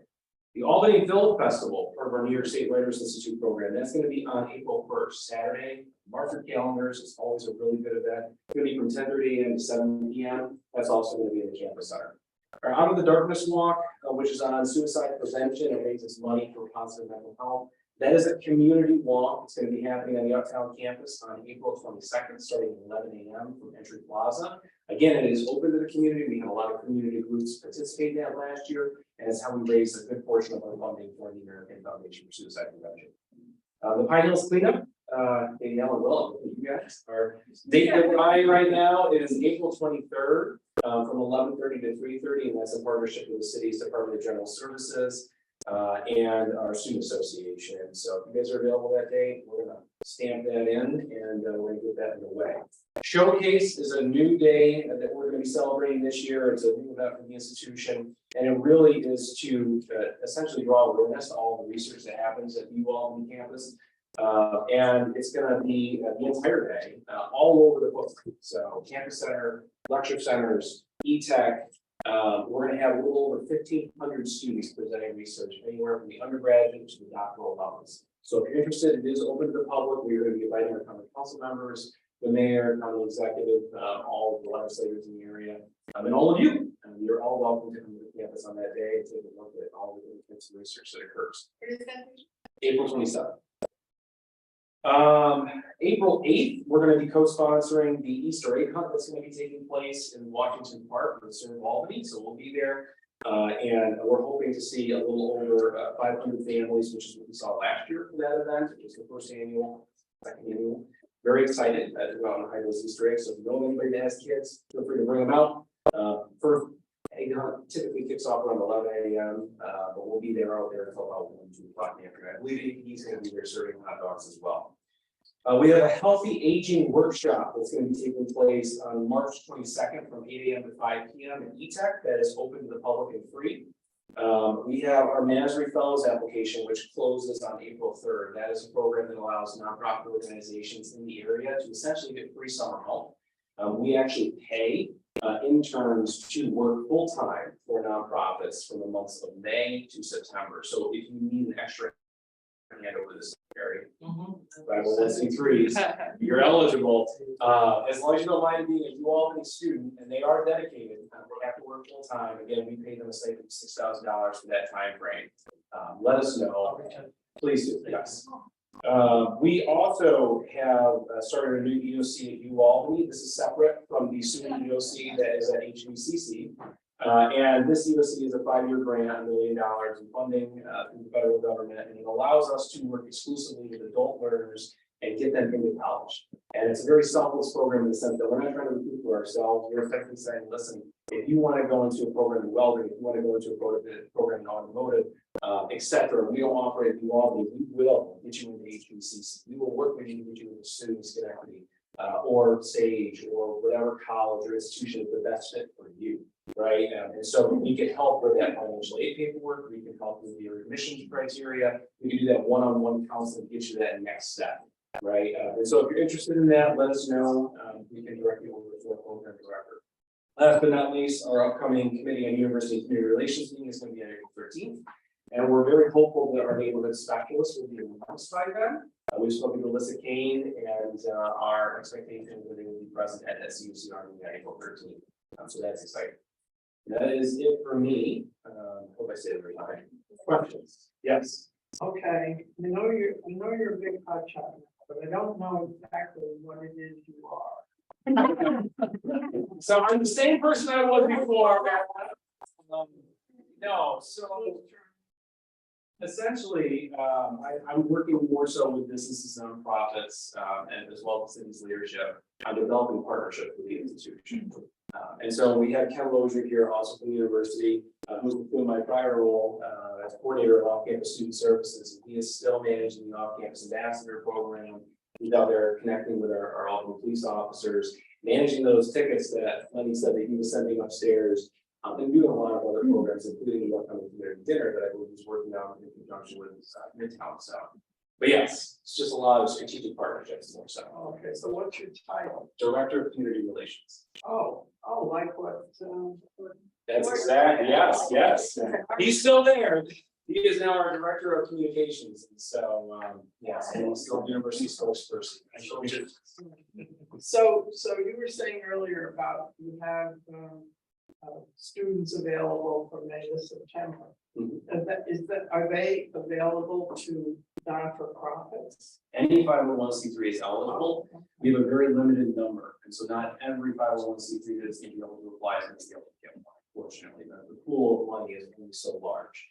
The Albany Film Festival, part of our New York State Writers Institute program, that's going to be on April 1st, Saturday. Mark your calendars. It's always a really good event. It's going to be from 10:30 a.m. to 7 p.m. That's also going to be in the campus center. Our Out of the Darkness Walk, which is on suicide prevention and raises money for positive mental health. That is a community walk. It's going to be happening on the Uptown campus on April 22nd, starting at 11 a.m. from Entry Plaza. Again, it is open to the community. We had a lot of community groups participate in that last year, and it's how we raise a good portion of our funding for the American Foundation for Suicide Prevention. The Pine Hills cleanup, Danielle and Will, you guys are date right now is April 23rd from 11:30 to 3:30, and that's in partnership with the city's Department of General Services and our student association. So if you guys are available that day, we're gonna stamp that in, and we're gonna get that underway. Showcase is a new day that we're gonna be celebrating this year. It's a new event for the institution, and it really is to essentially draw awareness to all the research that happens at Albany campus. And it's gonna be the entire day, all over the book. So campus center, lecture centers, E-Tech. We're gonna have a little over 1,500 students presenting research, anywhere from the undergraduate to the doctoral levels. So if you're interested, it is open to the public. We're gonna be inviting our county council members, the mayor, county executive, all of the legislators in the area, and all of you. And you're all welcome to come to the campus on that day and take a look at all the different research that occurs. April 27th. April 8th, we're gonna be co-sponsoring the Easter egg hunt that's gonna be taking place in Washington Park with Sir Albany, so we'll be there. And we're hoping to see a little over 500 families, which is what we saw last year for that event. It was the second annual. Very excited to go out and hide those Easter eggs. So if you know anybody that has kids, feel free to bring them out. First egg hunt typically kicks off around 11 a.m. But we'll be there out there until about 1, 2 o'clock in the afternoon. I believe he's going to be there serving hot dogs as well. We have a healthy aging workshop that's going to be taking place on March 22nd from 8 a.m. to 5 p.m. at E-Tech. That is open to the public and free. We have our Mastery Fellows application, which closes on April 3rd. That is a program that allows nonprofit organizations in the area to essentially get free summer help. We actually pay interns to work full-time for nonprofits from the months of May to September. So if you need an extra hand over this area, 501c3s, you're eligible. As long as you don't mind being a Albany student, and they are dedicated, they have to work full time. Again, we pay them a stipend of $6,000 for that time frame. Let us know. Please do. Yes. We also have started a new EOC at Albany. This is separate from the student EOC that is at HBCC. And this EOC is a 5-year grant, $1 million in funding from the federal government, and it allows us to work exclusively with adult learners and get them into college. And it's a very selfless program in the sense that we're not trying to recruit for ourselves. We're effectively saying, listen, if you want to go into a program in welding, if you want to go into a program in automotive, etc., we don't operate in Albany. We will get you into HBCC. We will work with you to get you into student equity or SAGE or whatever college or institution is the best fit for you. Right. And so we can help with that financial aid paperwork. We can help with your admissions criteria. We can do that one-on-one counseling to get you that next step. Right. And so if you're interested in that, let us know. We can direct you over to our program director. Last but not least, our upcoming Committee on University and Community Relations meeting is going to be on April 13th. And we're very hopeful that our neighborhood specialists will be announced by then. We've spoken to Alyssa Kane, and our expectation is that they will be present at that CUC on April 13th. So that's exciting. That is it for me. Hope I said it right. Questions? Yes. Okay, I know you're a big hot shot, but I don't know exactly what it is you are. So I'm the same person I was before. No, so essentially, I'm working more so with businesses and nonprofits, and as well as city's leadership on developing partnerships with the institution. And so we have Ken Lozier here, also from the university, who's doing my prior role as coordinator of off-campus student services. He is still managing the off-campus ambassador program. He's out there connecting with our Albany police officers, managing those tickets that Lenny said that he was sending upstairs, and doing a lot of other programs, including the upcoming community dinner that I believe he's working on in conjunction with Midtown. So, but yes, it's just a lot of strategic partnerships more so. Okay, so what's your title? Director of Community Relations. Oh, like what? That's exactly, yes. He's still there. He is now our Director of Communications. And so, yes, and he's still university spokesperson. So you were saying earlier about you have students available from May to September. Are they available to non-for-profits? Any 501c3 is eligible. We have a very limited number, and so not every 501c3 that is going to be able to apply is going to be able to get one. Fortunately, the pool of money is only so large.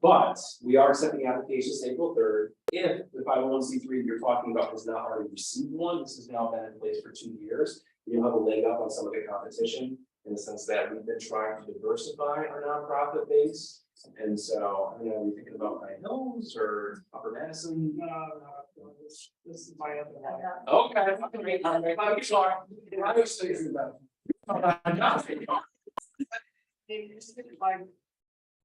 But we are accepting applications April 3rd. If the 501c3 you're talking about has not already received one, this has now been in place for 2 years. You'll have a leg up on some of the competition. in the sense that we've been trying to diversify our nonprofit base. And so, you know, we thinking about Pine Hills or Upper Madison? No, this is my other one. Okay. I'm sorry. I was thinking about Like,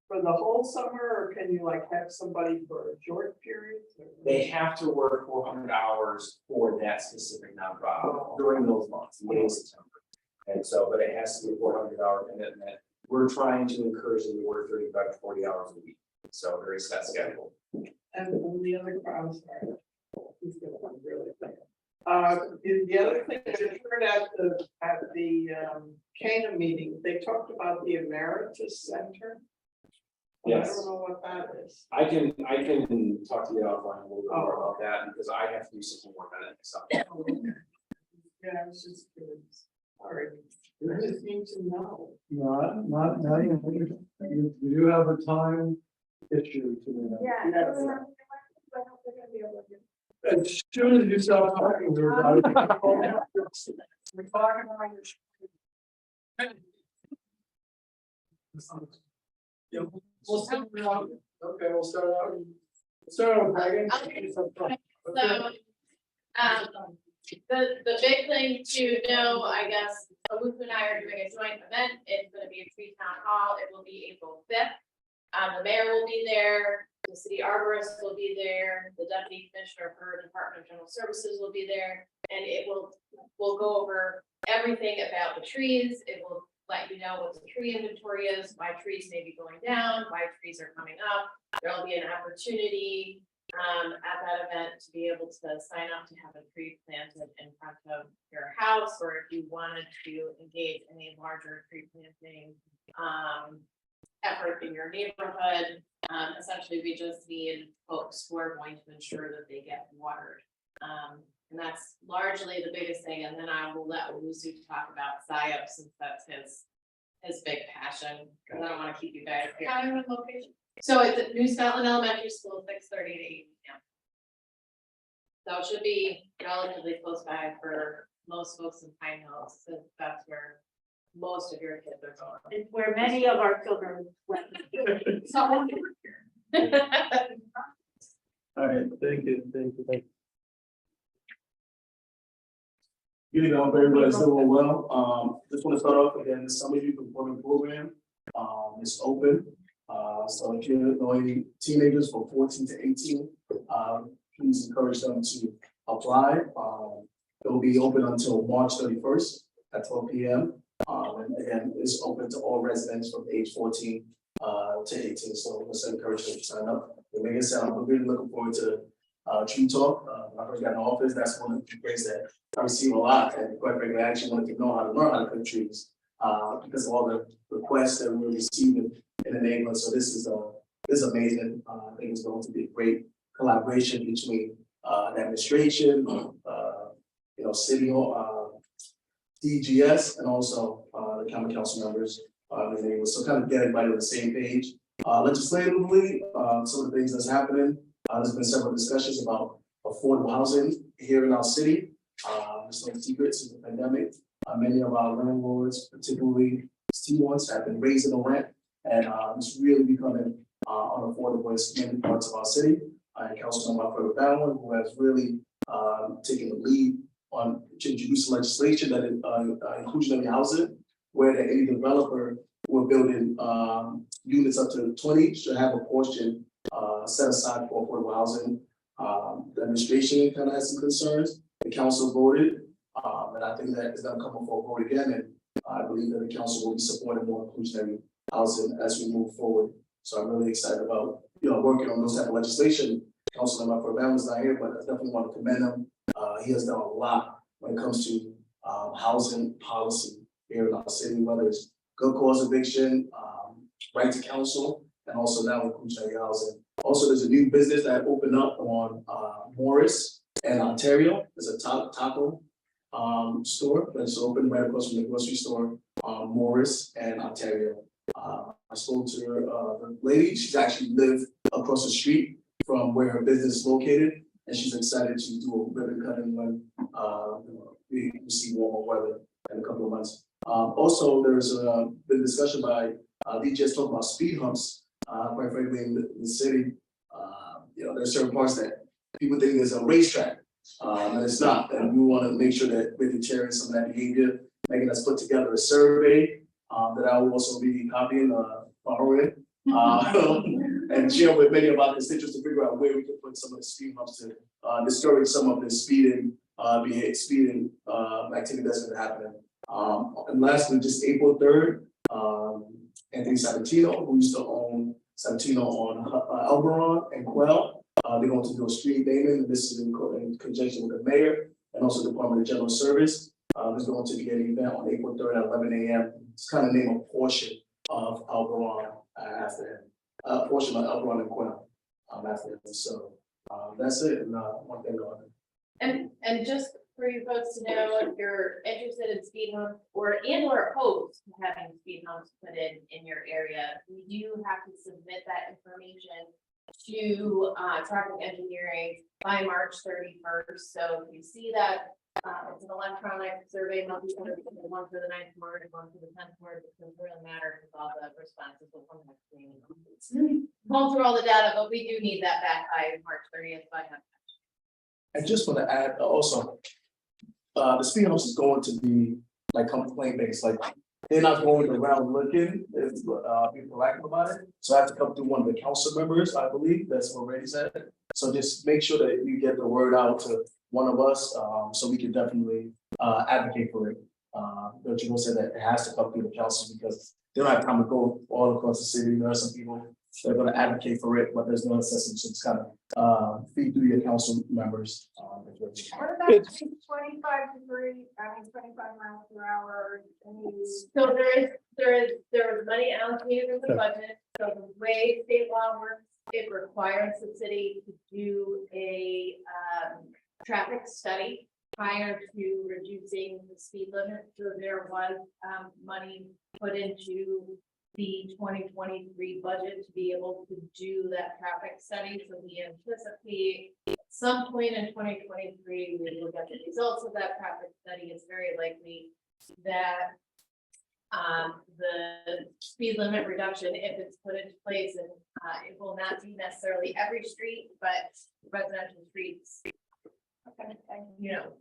for the whole summer, or can you like have somebody for a short period? They have to work 400 hours for that specific nonprofit during those months, May and September. And so, but it has to be a 400-hour commitment. We're trying to encourage them to work 35 to 40 hours a week. So very set schedule. And the other, I'm sorry. This is gonna be really bad. The other thing I heard at the Cana meeting, they talked about the Emeritus Center. I Yes. don't know what that is. I can talk to you offline a little bit more about that because I have to do some more on it myself. Yeah, I was just curious. Sorry. I just need to know. Not even, you do have a time issue to that. Yeah. As soon as you start talking, we're talking about Yeah, we'll start out. Okay, we'll start out. Start out, Megan. The big thing to know, I guess, Luke and I are doing a joint event. It's gonna be a tree town hall. It will be April 5th. The mayor will be there, the city arborist will be there, the deputy commissioner for Department of General Services will be there. And we'll go over everything about the trees. It will let you know what the tree inventory is, why trees may be going down, why trees are coming up. There'll be an opportunity at that event to be able to sign up to have a tree planted in front of your house, or if you wanted to engage in a larger tree planting effort in your neighborhood. Essentially, we just need folks who are going to ensure that they get watered. And that's largely the biggest thing. And then I will let Olusu talk about SIOP, since that's his big passion. Because I don't want to keep you guys here. Time and location. So it's at New Scotland Elementary School, 6:30 to 8 p.m. So it should be relatively close by for most folks in Pine Hills, since that's where most of your kids are going. It's where many of our children went. So All right, thank you. You know, everybody's doing well. Just want to start off again, the Summer Youth Employment Program. It's open. So if you're knowing teenagers from 14 to 18, please encourage them to apply. It will be open until March 31st at 12 p.m. And again, it's open to all residents from age 14 to 18. So let's encourage them to sign up. And make it sound, I'm really looking forward to Tree Talk. I first got in office. That's one of the things that I receive a lot. And quite frankly, I actually wanted to know how to learn how to cut trees because of all the requests that we're receiving in the neighborhood. So this is amazing. I think it's going to be a great collaboration between the administration, city hall, DGS, and also the county council members. So kind of get everybody on the same page. Legislatively, some of the things that's happening. There's been several discussions about affordable housing here in our city. There's no secrets in the pandemic. Many of our landlords, particularly T1s, have been raising the rent, and it's really becoming unaffordable in many parts of our city. And Councilman Fallon, who has really taken the lead on to introduce legislation that inclusionary housing, where any developer who are building units up to 20 should have a portion set aside for affordable housing. The administration kind of has some concerns. The council voted, and I think that is going to come up for a vote again. And I believe that the council will be supporting more inclusionary housing as we move forward. So I'm really excited about working on those type of legislation. Councilman Fallon is not here, but I definitely want to commend him. He has done a lot when it comes to housing policy here in our city, whether it's good cause eviction, right to counsel, and also now inclusionary housing. Also, there's a new business that opened up on Morris and Ontario. There's a taco store that's open right across from the grocery store, Morris and Ontario. I spoke to her, the lady. She's actually lived across the street from where her business is located, and she's excited to do a ribbon cutting when we receive warmer weather in a couple of months. Also, there's been discussion by DJs talking about speed humps, quite frankly, in the city. You know, there's certain parts that people think is a racetrack, and it's not. And we want to make sure that we deter some of that behavior. Megan has put together a survey that I will also be copying, following, and share with many of our constituents to figure out where we can put some of the speed humps to discourage some of the speeding activity that's been happening. And lastly, just April 3rd, Anthony Sabatino, who used to own Sabatino on Elberon and Quell, they're going to do a street naming, and this is in conjunction with the mayor and also the Department of General Service. There's going to be an event on April 3rd at 11 a.m. It's kind of name a portion of Elberon after him, a portion of Elberon and Quell after him. So that's it. And one thing on it. And just for you folks to know, if you're interested in speed humps or opposed to having speed humps put in your area, we do have to submit that information to traffic engineering by March 31st. So if you see that, it's an electronic survey, not the one for the 9th of March, one for the 10th of March. It doesn't really matter because all the responses will come back to me. Pull through all the data, but we do need that back by March 30th. I just want to add also, the speed humps is going to be like complaint based, like they're not going around looking, if being proactive about it. So I have to come through one of the council members, I believe, that's already said. So just make sure that you get the word out to one of us, so we can definitely advocate for it. But you will say that it has to come through the council because they don't have time to go all across the city. There are some people that are going to advocate for it, but there's no assistance. So it's kind of feed through your council members. What about 25 miles per hour? So there is money allocated in the budget. So the way state law works, it requires the city to do a traffic study prior to reducing the speed limit. So there was money put into the 2023 budget to be able to do that traffic study. So we anticipate at some point in 2023, we will get the results of that traffic study. It's very likely that the speed limit reduction, if it's put into place, and it will not be necessarily every street, but residential streets, you know,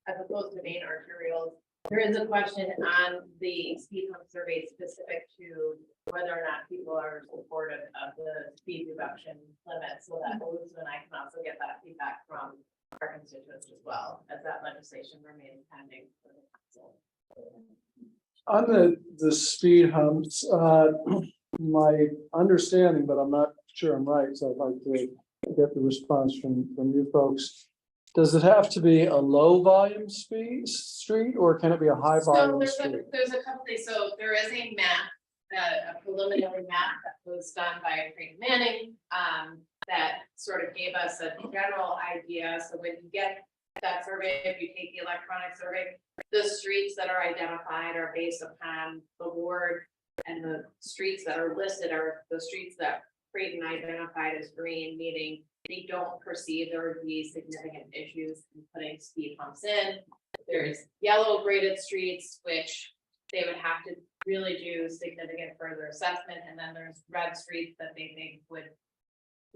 as opposed to main arterials. There is a question on the speed hump survey specific to whether or not people are supportive of the speed reduction limit, so that Elizabeth and I can also get that feedback from our constituents as well, as that legislation remains pending for the council. On the speed humps, my understanding, but I'm not sure I'm right, so I'd like to get the response from you folks. Does it have to be a low volume street or can it be a high volume street? There's a couple things. So there is a map, a preliminary map that was done by Frank Manning, that sort of gave us a general idea. So when you get that survey, if you take the electronic survey, the streets that are identified are based upon the ward, and the streets that are listed are the streets that Creighton identified as green, meaning they don't perceive there would be significant issues in putting speed humps in. There's yellow graded streets, which they would have to really do significant further assessment. And then there's red streets that they think would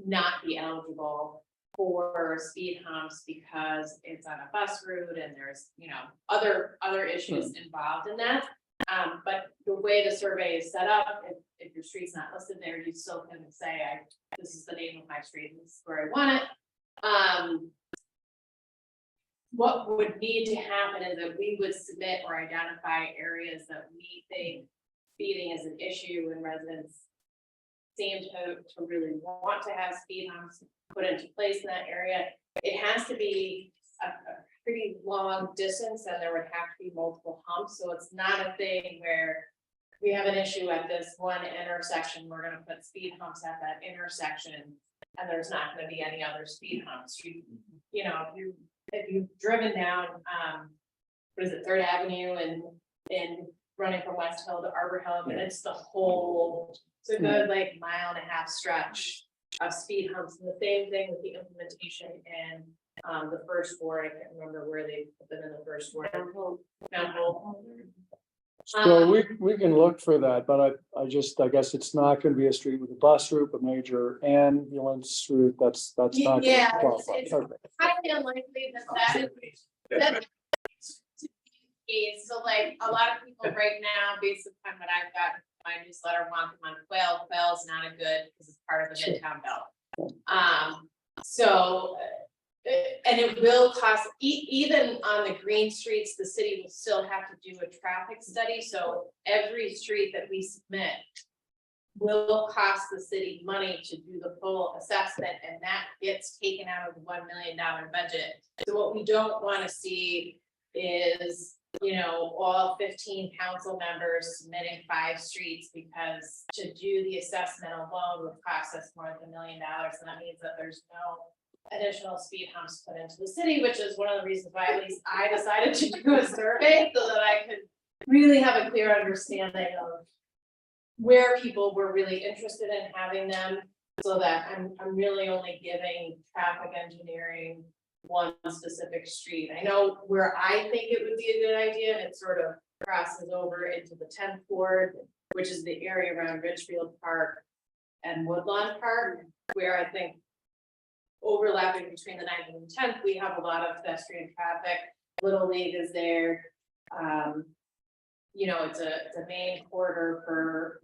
not be eligible for speed humps because it's on a bus route and there's, you know, other issues involved in that. But the way the survey is set up, if your street's not listed there, you still can say, this is the name of my street, this is where I want it. What would need to happen is that we would submit or identify areas that we think speeding is an issue and residents seem to really want to have speed humps put into place in that area. It has to be a pretty long distance and there would have to be multiple humps. So it's not a thing where we have an issue at this one intersection, we're gonna put speed humps at that intersection and there's not gonna be any other speed humps. You know, if you've driven down, what is it, 3rd Avenue and running from West Hill to Arbor Hill, and it's the whole, it's a good like 1.5 mile stretch of speed humps. And the same thing with the implementation in the first ward. I can't remember where they put them in the first ward. So we can look for that, but I guess it's not gonna be a street with a bus route, a major ambulance route, that's not. gonna Yeah, qualify. it's Okay. highly unlikely that is, so like, a lot of people right now, based upon what I've got in my newsletter, want them on quail. Quail's not a good, because it's part of the Midtown Belt. So, and it will cost, even on the green streets, the city will still have to do a traffic study, so every street that we submit will cost the city money to do the full assessment, and that gets taken out of the $1 million budget. So what we don't wanna see is, you know, all 15 council members submitting 5 streets, because to do the assessment alone would cost us more than $1 million, and that means that there's no additional speed humps put into the city, which is one of the reasons why at least I decided to do a survey, so that I could really have a clear understanding of where people were really interested in having them, so that I'm really only giving traffic engineering one specific street. I know where I think it would be a good idea, and it sort of crosses over into the 10th ward, which is the area around Ridgefield Park and Woodlawn Park, where I think overlapping between the 9th and the 10th, we have a lot of pedestrian traffic. Little League is there. You know, it's a main corridor for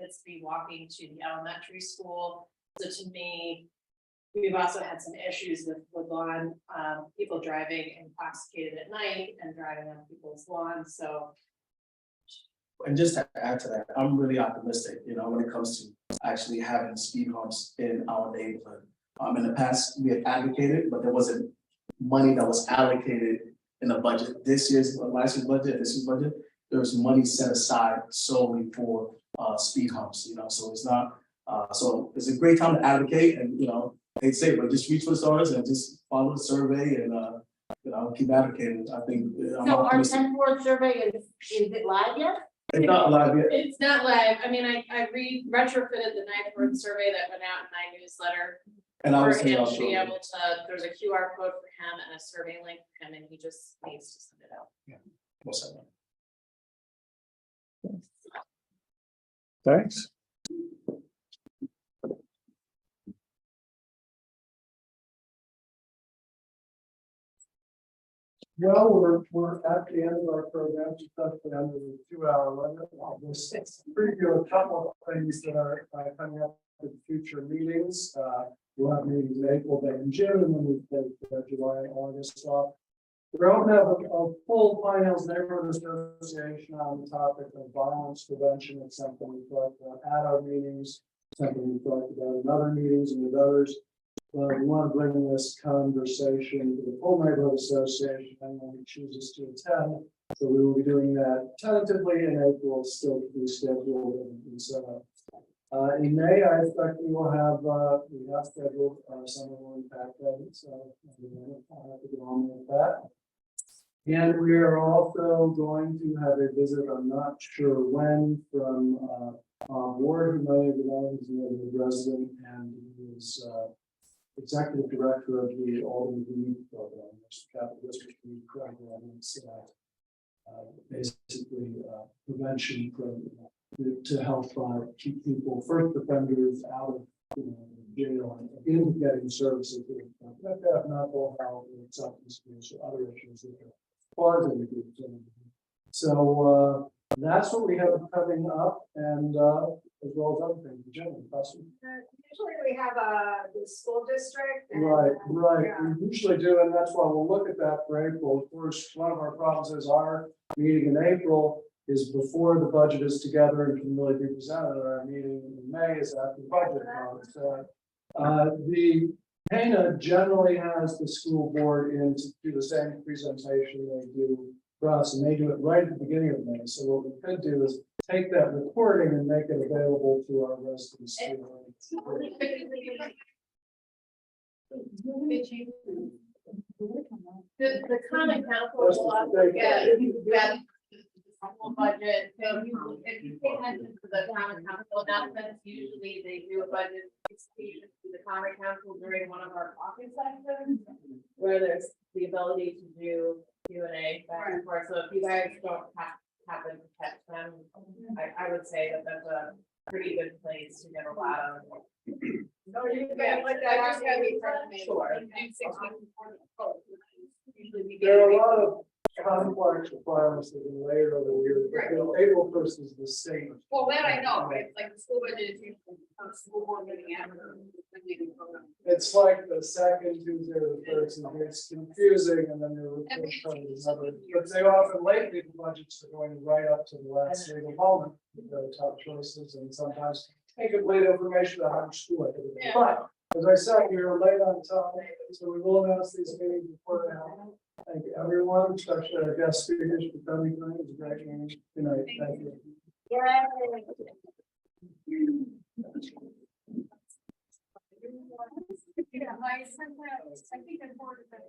kids to be walking to the elementary school. So to me, we've also had some issues with lawn, people driving intoxicated at night and driving on people's lawns, so. And just to add to that, I'm really optimistic, you know, when it comes to actually having speed humps in our neighborhood. In the past, we had advocated, but there wasn't money that was allocated in the budget. Last year's budget, this year's budget, there was money set aside solely for speed humps, you know, so it's not, so it's a great time to advocate, and, you know, they say, but just reach for the stars and just follow the survey and, you know, keep advocating. I think. I'm So our optimistic. 10th ward survey is it live yet? It's not live yet. It's not live. I mean, I retrofitted the 9th ward survey that went out in my newsletter. And I For was saying him to also, be able to, there's a QR code for him and a survey link for him, and he just needs to send it out. what's that? Thanks. Well, we're at the end of our program, just at the end of the 2-hour limit. I'll just preview a couple of things that are coming up in future meetings. We'll have meetings in April, May, and June, and then we take July and August off. We're going to have a full Pine Hills Neighborhood Association on the topic of violence prevention. It's something we talked about at our meetings, something we talked about in other meetings and with others. We want to bring this conversation to the full neighborhood association, and when we chooses to attend. So we will be doing that tentatively in April, still to be scheduled and set up. In May, I expect we will have, we have scheduled summer impact days, so I'll have to get on with that. And we are also going to have a visit, I'm not sure when, from Ward, who may have known, he's a resident, and he is executive director of the Albany Youth Program, which is the Capital District Youth Program. It's basically prevention from to help keep people, first offenders, out of jail and into getting services that have mental health and substance abuse or other issues that are causing the. So that's what we have coming up, and as well as other things. General question. Usually we have the school district. and, Right. yeah. We usually do, and that's why we'll look at that for April. Of course, one of our problems is our meeting in April is before the budget is together and can really be presented. Our meeting in May is after the budget comes. So the PANA generally has the school board in to do the same presentation they do for us, and they do it right at the beginning of May. So what we could do is take that recording and make it available to our residents. The common council will also get the whole budget, so if you pay attention to the common council announcements, usually they do a budget presentation to the common council during one of our caucus sessions, where there's the ability to do Q&A back and forth, so if you guys don't happen to catch that, would say that that's a pretty good place to get a lot of. No, you can put that I just on gotta be the- present. Sure. Do 6 weeks before the vote. Usually we There are a get. lot of complex requirements that have been layered over the years. Right. April first is the state. Well, that I know, right? It's like the school budget is usually on school board meeting after. It's like the second Tuesday or the third, so it's confusing and then they're. But they often lately, the budgets are going right up to the last single moment, with the top choices and sometimes incomplete information about how much school activity. Yeah. But as I said, you're late on time, so we will announce these meetings before now. Thank you, everyone, especially our guest speakers for coming tonight. It was a great meeting. Good night. Thank you. Yeah, I sent that, I think I forwarded that.